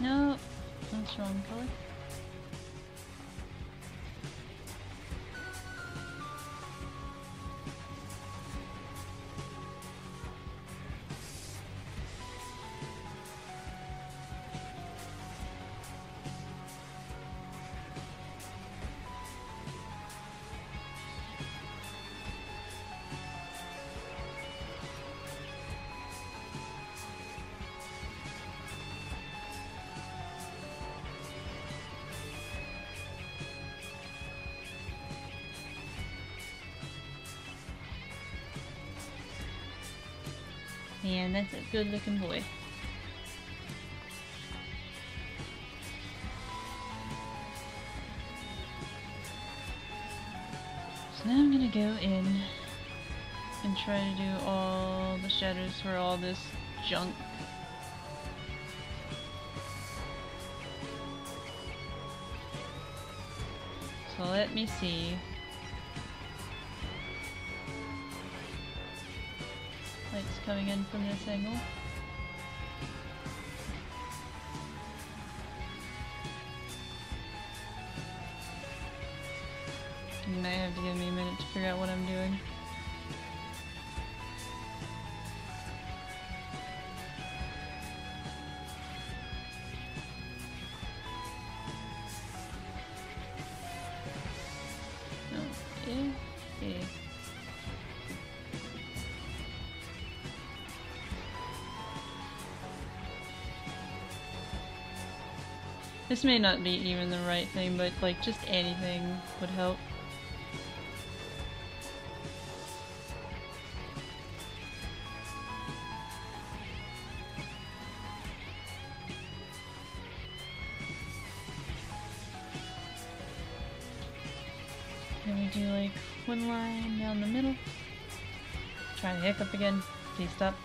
No, that's wrong color. And that's a good looking boy. So now I'm gonna go in and try to do all the shadows for all this junk. So let me see. Light's coming in from this angle. You might have to give me a minute to figure out what I'm doing. Okay. Okay. This may not be even the right thing, but like just anything would help. Can we do like one line down the middle? Try to hiccup again. Please stop.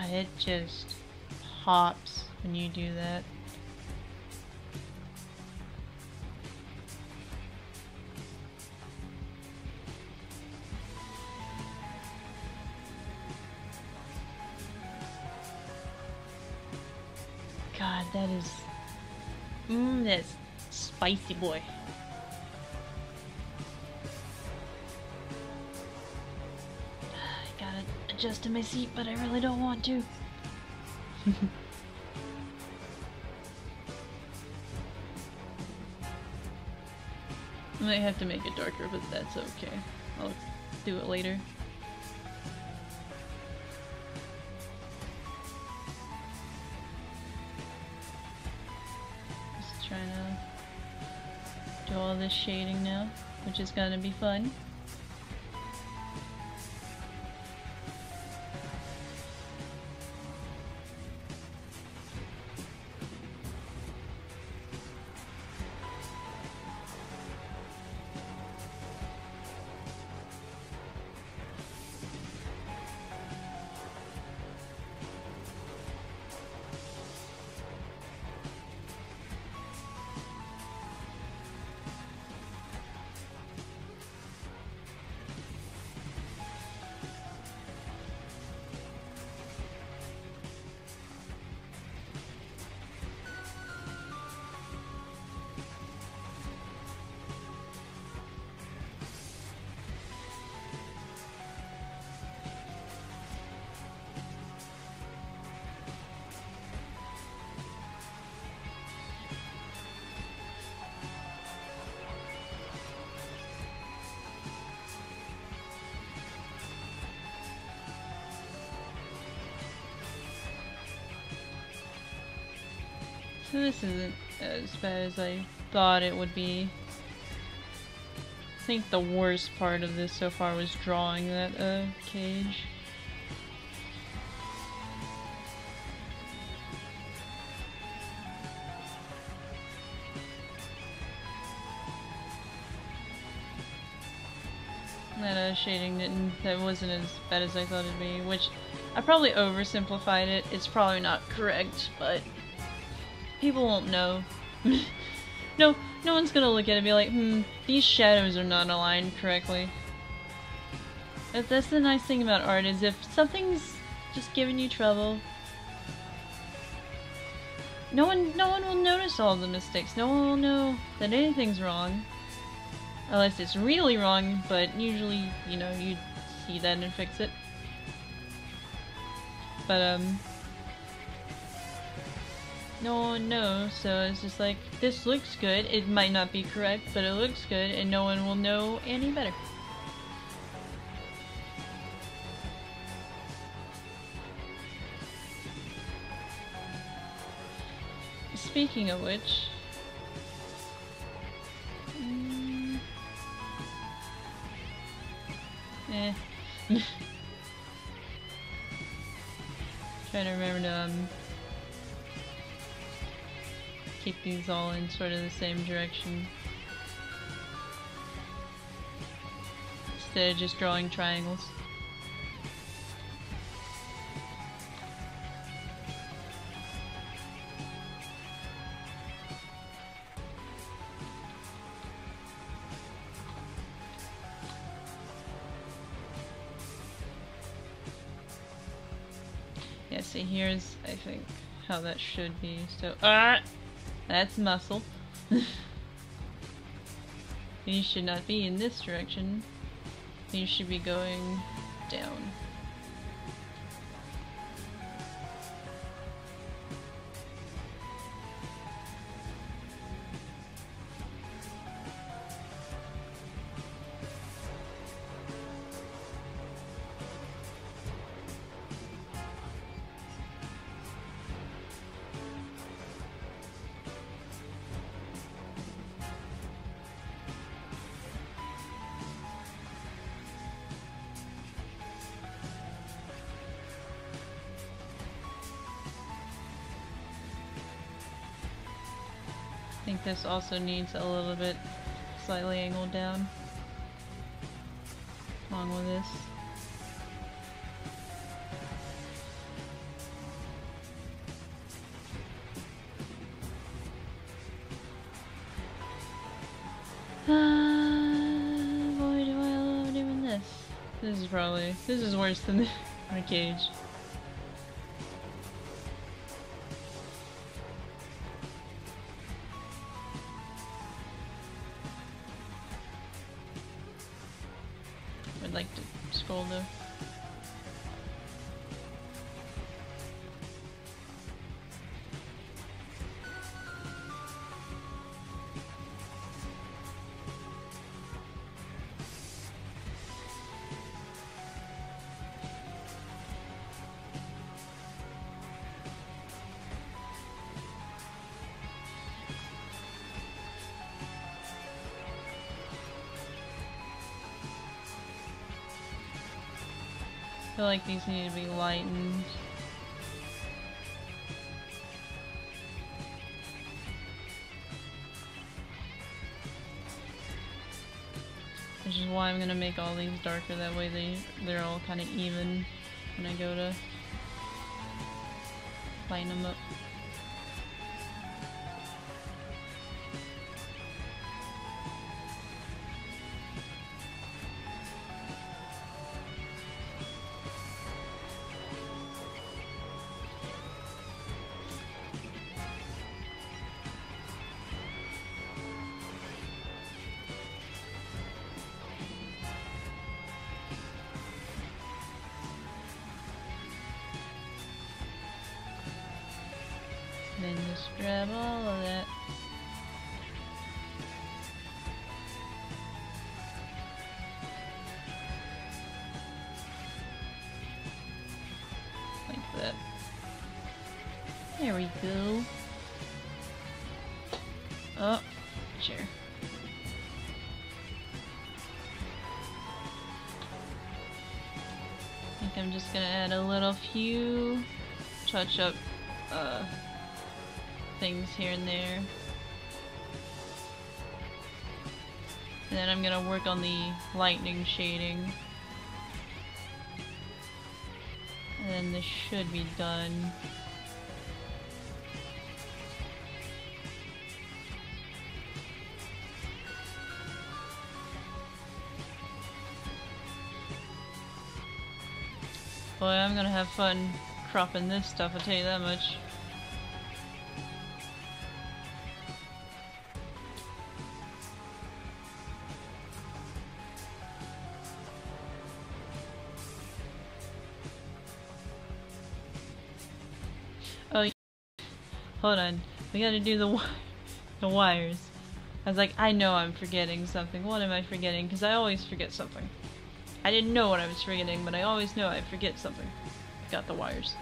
God, it just pops when you do that. God, that is... that's spicy, boy. I gotta adjust to my seat, but I really don't want to. I might have to make it darker, but that's okay. I'll do it later. Just trying to do all this shading now, which is gonna be fun. So this isn't as bad as I thought it would be. I think the worst part of this so far was drawing that cage. That shading that wasn't as bad as I thought it'd be, which I probably oversimplified it. It's probably not correct, but people won't know. No one's gonna look at it and be like, these shadows are not aligned correctly. That's the nice thing about art, is if something's just giving you trouble, no one will notice all the mistakes. No one will know that anything's wrong. Unless it's really wrong, but usually, you know, you'd see that and fix it. But, no one knows, so it's just like, this looks good. It might not be correct, but it looks good, and no one will know any better. Speaking of which... Trying to remember to, keep these all in sort of the same direction. Instead of just drawing triangles. Yeah, see, here's, I think, how that should be. So, that's muscle. You should not be in this direction. You should be going down. I think this also needs a little bit slightly angled down along with this. This is worse than the cage. I'd like to scroll though. I feel like these need to be lightened. Which is why I'm gonna make all these darker, that way they're all kind of even when I go to lighten them up. Then just grab all of that. Like that. There we go. Oh, sure. I think I'm just gonna add a few touch up things here and there. And then I'm gonna work on the lightning shading. And then this should be done. Boy, I'm gonna have fun cropping this stuff, I'll tell you that much. Oh, hold on. We gotta do the wires. I was like, I know I'm forgetting something. What am I forgetting? Because I always forget something. I didn't know what I was forgetting, but I always know I forget something. Got the wires.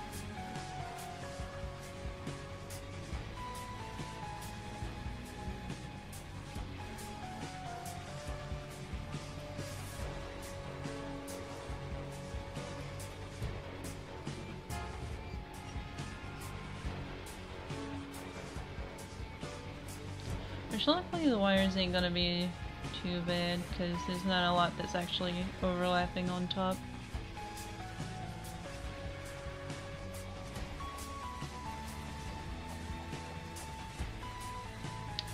Which luckily the wires ain't gonna be too bad, because there's not a lot that's actually overlapping on top.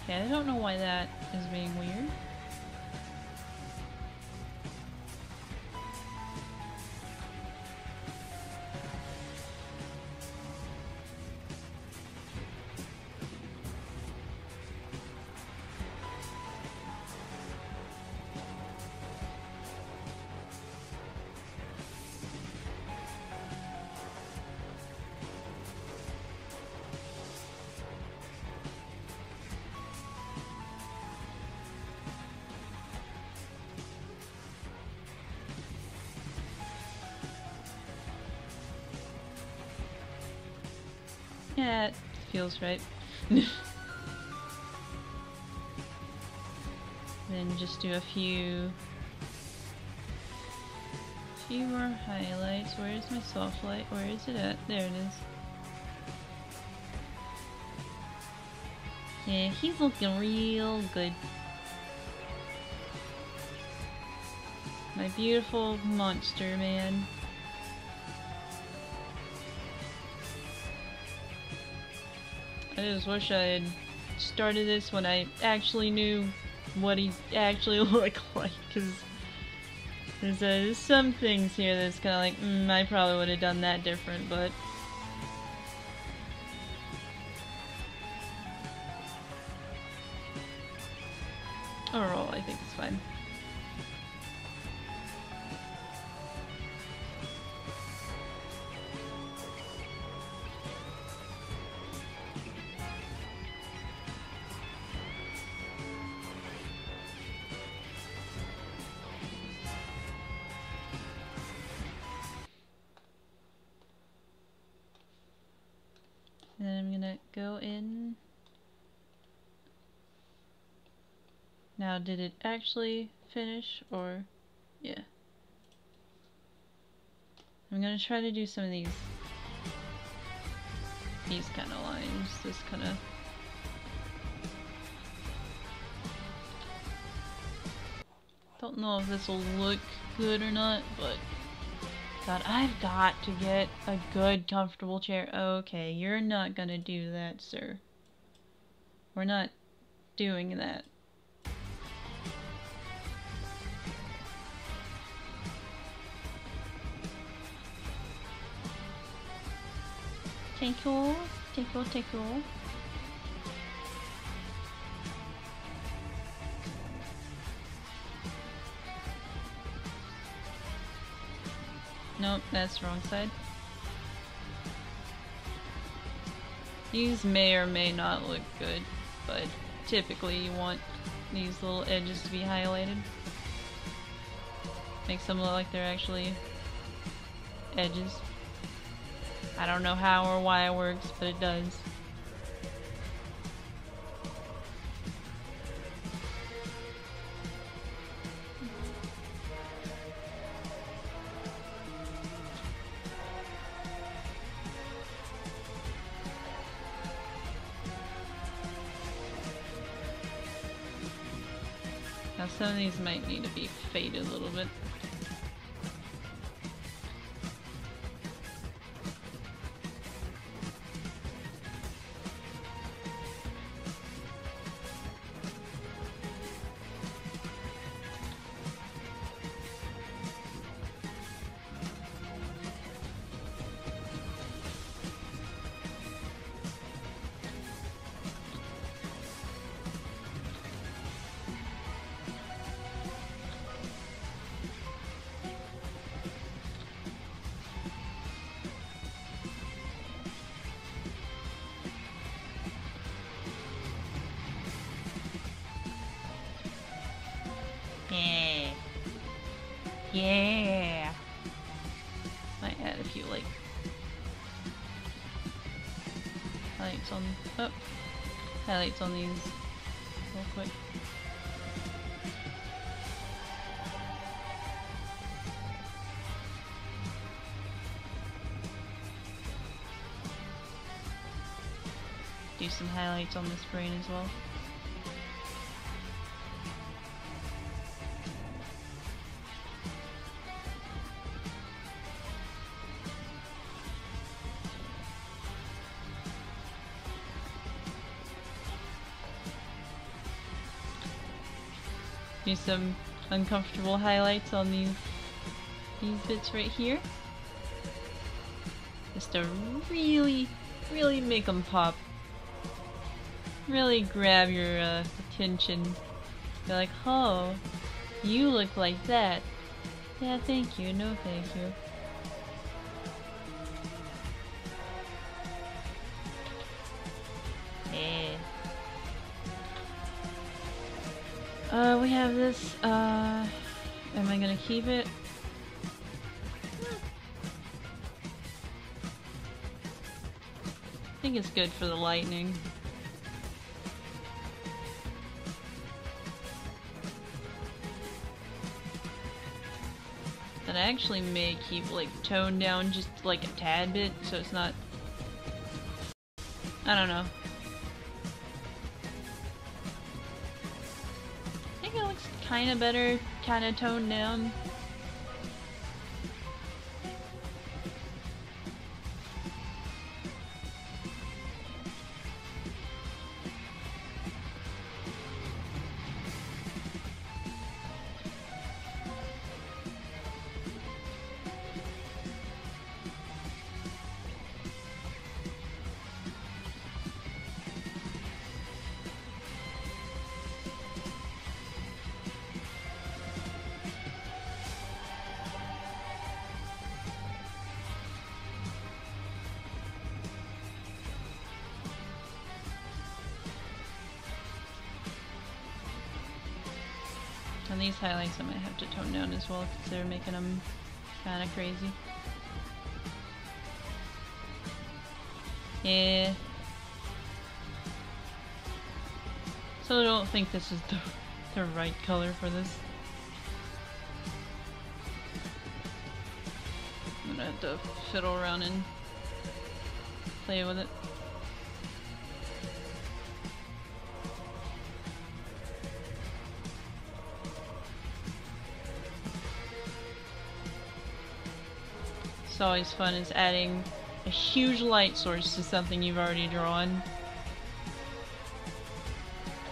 Okay, I don't know why that is being weird. Yeah, it feels right. Then just do a few more highlights. Where's my soft light? Where is it at? There it is. Yeah, he's looking real good. My beautiful monster man. I just wish I had started this when I actually knew what he actually looked like, because There's some things here that's kind of like, I probably would have done that different, but overall, I think it's fine. Then I'm gonna go in. Now, did it actually finish, or... yeah. I'm gonna try to do some of these kind of lines, this kind of... don't know if this will look good or not, but... God, I've got to get a good, comfortable chair. Okay, you're not gonna do that, sir. We're not doing that. Tinkle, tinkle, tinkle. Nope, that's the wrong side. These may or may not look good, but typically you want these little edges to be highlighted. Makes them look like they're actually edges. I don't know how or why it works, but it does. Now some of these might need to be faded a little bit. Yeah. Yeah. Might add a few like highlights on highlights on these real quick. Do some highlights on this brain as well. Do some uncomfortable highlights on these bits right here. Just to really make them pop. Really grab your attention. Be like, oh, you look like that. Yeah, thank you. No, thank you. We have this, am I gonna keep it? I think it's good for the lightning. That I actually may keep, like, toned down just, like, a tad bit, so it's not... I don't know. Kinda better, kinda toned down. And these highlights I might have to tone down as well because they're making them kind of crazy. Yeah. So I don't think this is the right color for this. I'm gonna have to fiddle around and play with it. It's always fun is adding a huge light source to something you've already drawn.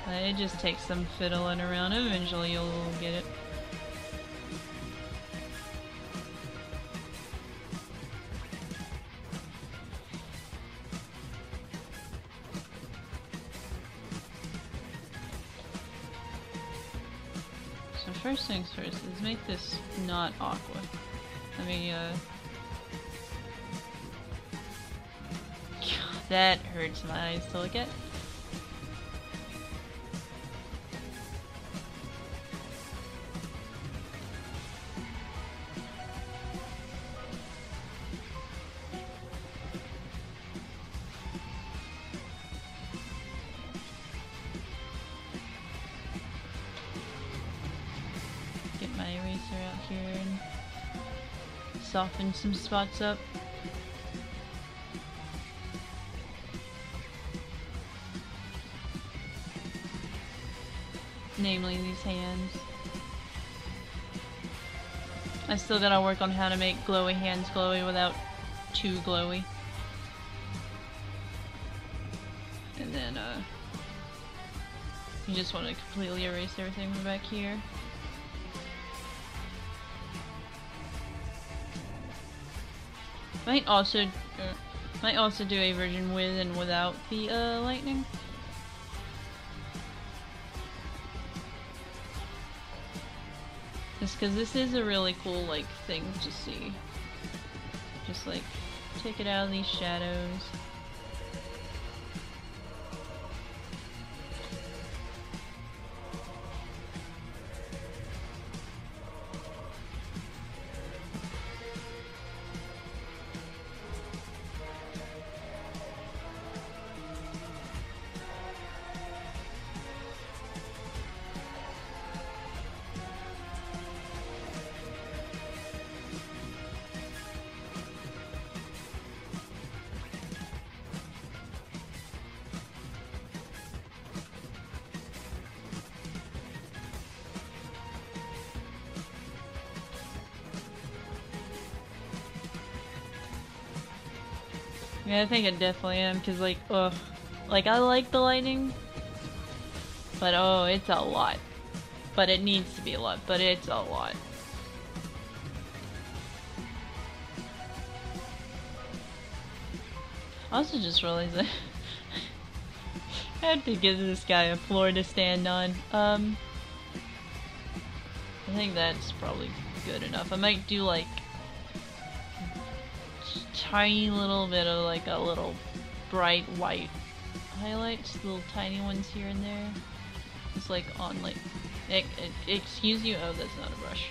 It just takes some fiddling around. Eventually you'll get it. So first things first is make this not aqua. Let me that hurts my eyes to look at. Get my eraser out here and soften some spots up. Namely these hands. I still gotta work on how to make glowy hands glowy without too glowy. And then you just want to completely erase everything from back here. Might also do a version with and without the lightning. Just because this is a really cool like thing to see. Just like take it out of these shadows. Yeah, I think I definitely am, because like, ugh. Like, I like the lightning, but oh, it's a lot. But it needs to be a lot, but it's a lot. I also just realized that I have to give this guy a floor to stand on. I think that's probably good enough. I might do like tiny little bit of like a little bright white highlights, little tiny ones here and there. It's like on like, excuse you, oh that's not a brush.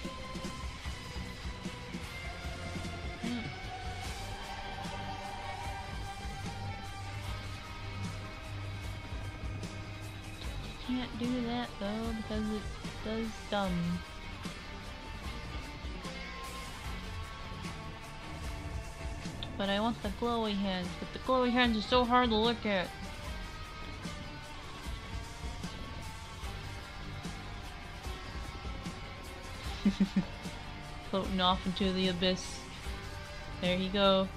Can't do that though because it does dumb. But I want the glowy hands, but the glowy hands are so hard to look at. Floating off into the abyss. There you go.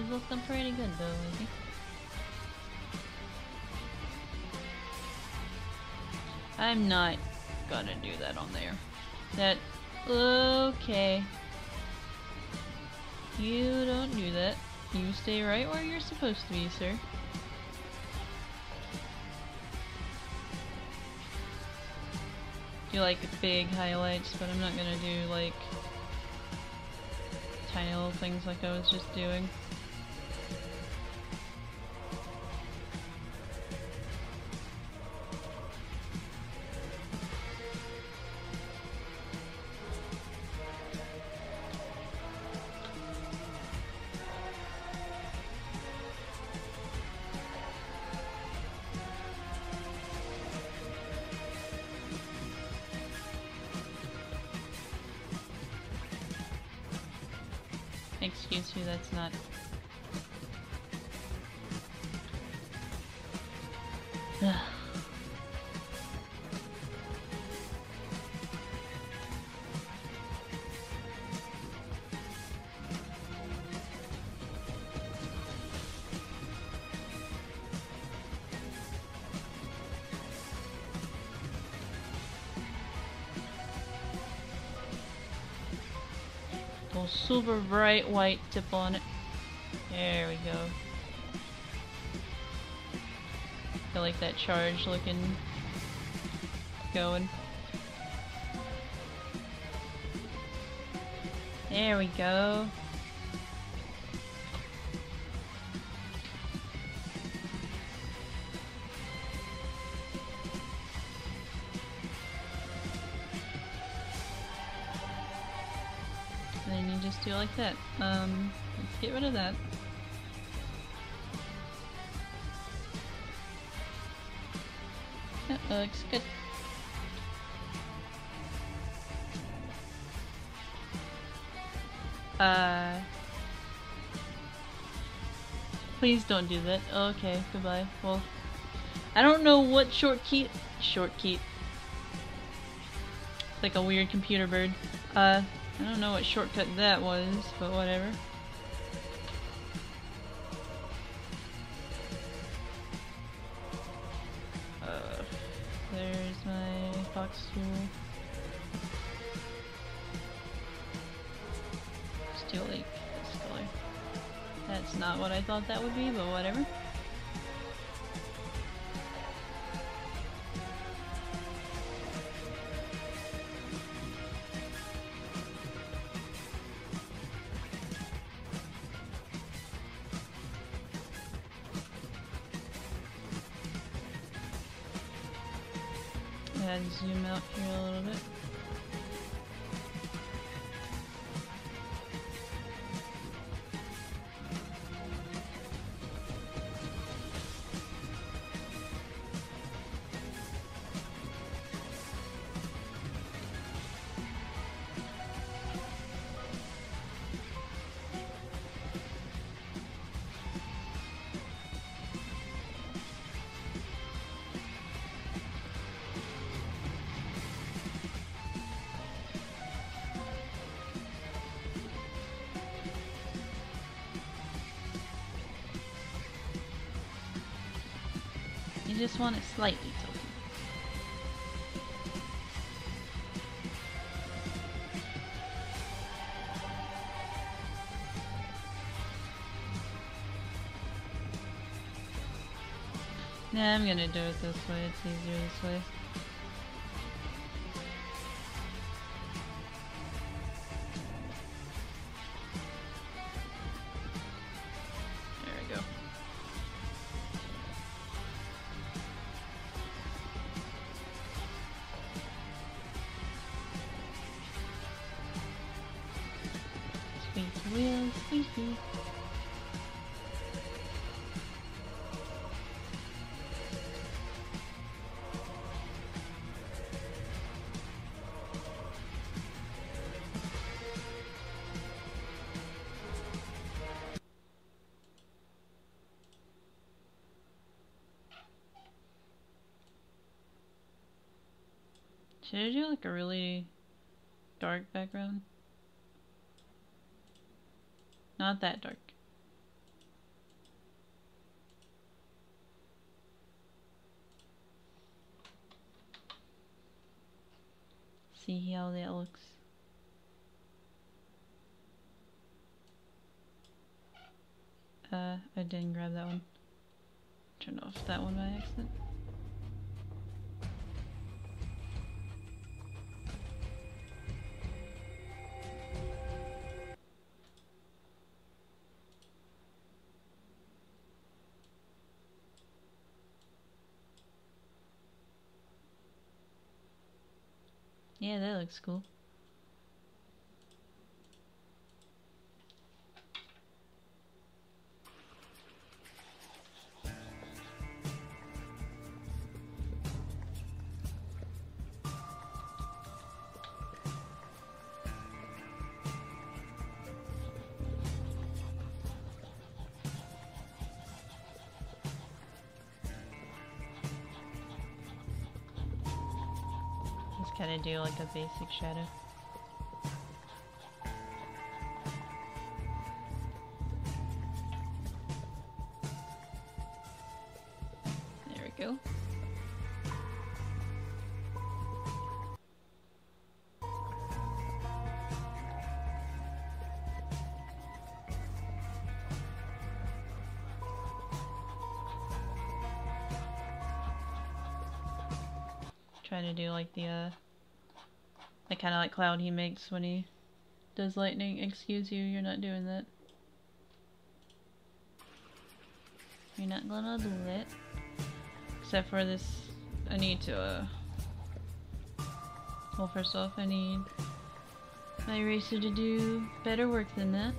Those looking pretty good though, I think. I'm not gonna do that on there. That... Okay. You don't do that. You stay right where you're supposed to be, sir. Do like big highlights, but I'm not gonna do like tiny little things like I was just doing. Excuse you, that's not... super bright white tip on it. There we go. I like that charge looking going. There we go. And then you just do it like that. Let's get rid of that. That looks good. Please don't do that. Okay, goodbye. Well, I don't know what shortcut. It's like a weird computer bird. I don't know what shortcut that was, but whatever. There's my fox tool. Still like this color. That's not what I thought that would be, but whatever. And zoom out here a little bit. You just want it slightly tilted. Nah, I'm gonna do it this way. It's easier this way. Real squeaky. Should I do like a really dark background? Not that dark. see how that looks. I didn't grab that one. Turned off that one by accident. Yeah, that looks cool. Just kind of do like a basic shadow. There we go. Trying to do like the kind of like cloud he makes when he does lightning. Excuse you, you're not doing that. You're not gonna do that. Except for this, I need to, well, first off, I need my eraser to do better work than that.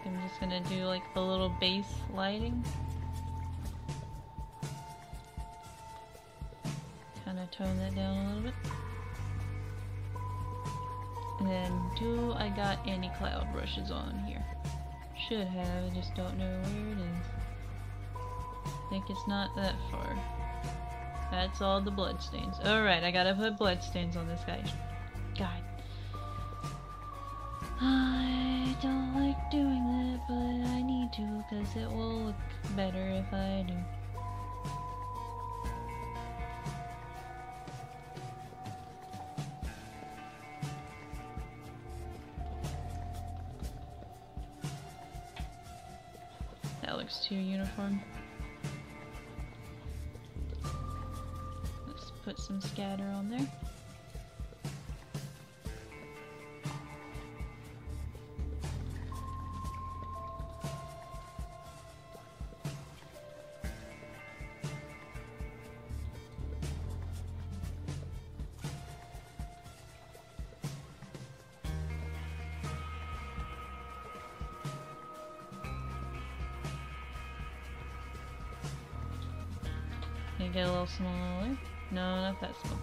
I'm just gonna do like a little base lighting. Kind of tone that down a little bit. And then, do I got any cloud brushes on here? Should have, I just don't know where it is. I think it's not that far. That's all the bloodstains. Alright, I gotta put bloodstains on this guy. God. I don't like doing that, but I need to, because it will look better if I do. That looks too uniform. Let's put some scatter on there. Can you get a little smaller? No, not that small.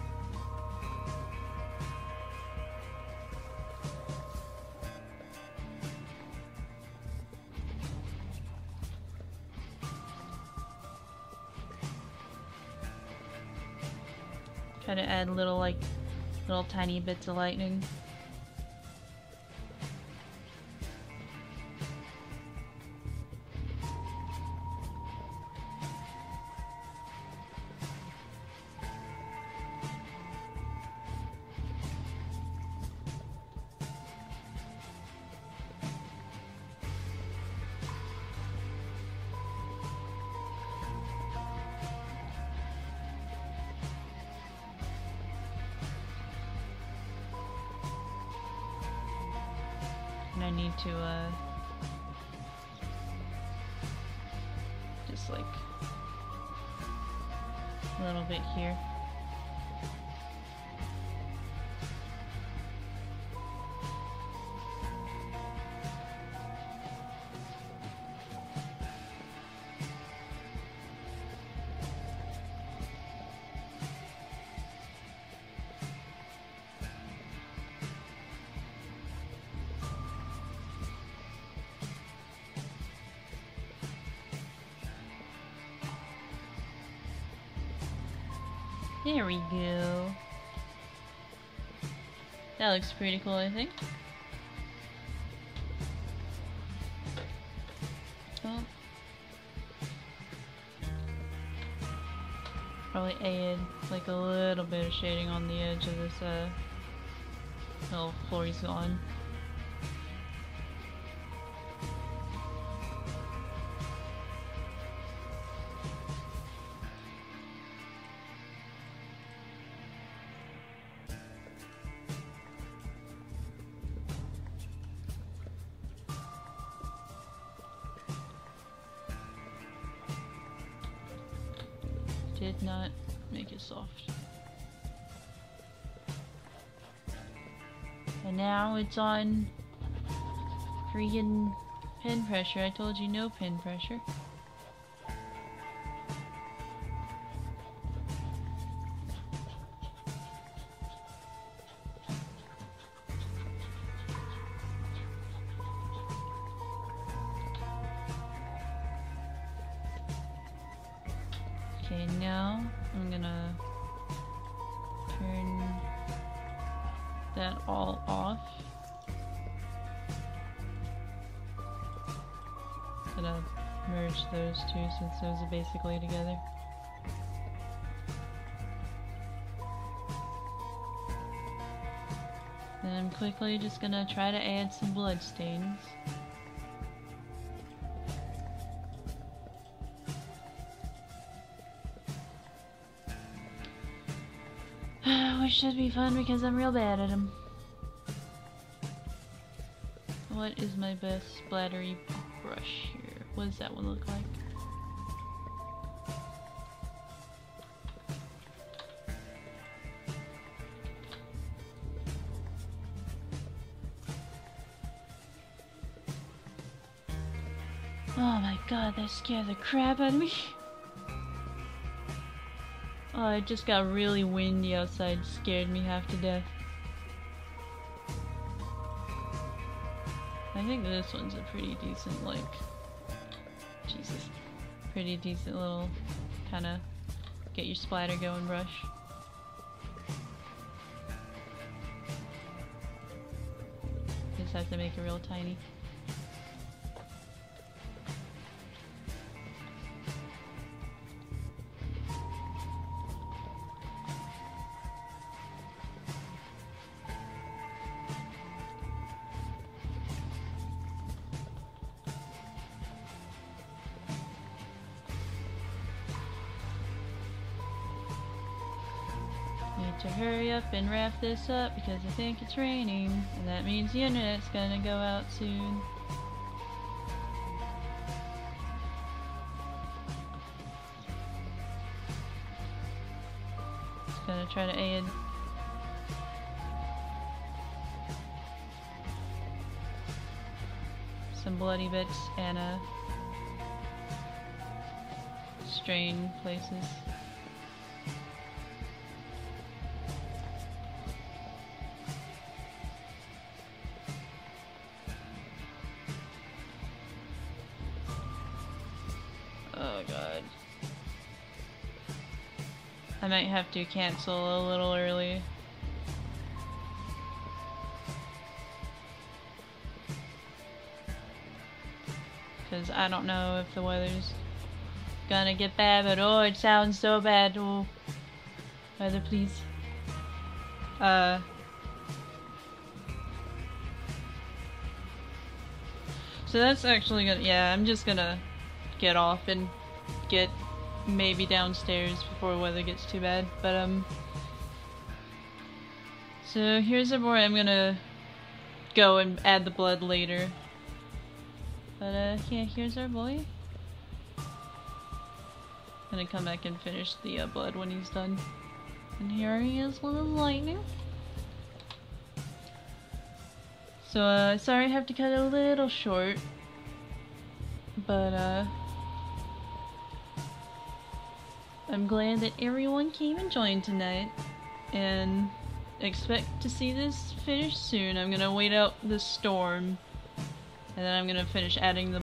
Try to add little tiny bits of lightning. And I need to, just like, a little bit here. There we go. That looks pretty cool, I think. Oh. Probably add like a little bit of shading on the edge of this little floor he's on. Did not make it soft. And now it's on freaking pen pressure. I told you no pen pressure. Okay, now I'm gonna turn that all off. Gonna merge those two since those are basically together. Then I'm quickly just gonna try to add some blood stains. Which should be fun because I'm real bad at them. What is my best splattery brush here? What does that one look like? Oh my god, that scared the crap out of me. Oh, it just got really windy outside, scared me half to death. I think this one's a pretty decent, like, Jesus, pretty decent little kinda get your splatter going brush. Just have to make it real tiny. To hurry up and wrap this up because I think it's raining, and that means the internet's gonna go out soon. Just gonna try to add some bloody bits and strain places. Oh god. I might have to cancel a little early. Because I don't know if the weather's gonna get bad, but oh, it sounds so bad. Oh, weather please. So that's actually gonna, yeah, I'm just gonna get off and get maybe downstairs before the weather gets too bad, but so here's our boy. I'm gonna go and add the blood later, but yeah, here's our boy. Gonna come back and finish the blood when he's done, and here he is with his lightning. So sorry I have to cut it a little short, but I'm glad that everyone came and joined tonight, and expect to see this finished soon. I'm gonna wait out the storm, and then I'm gonna finish adding the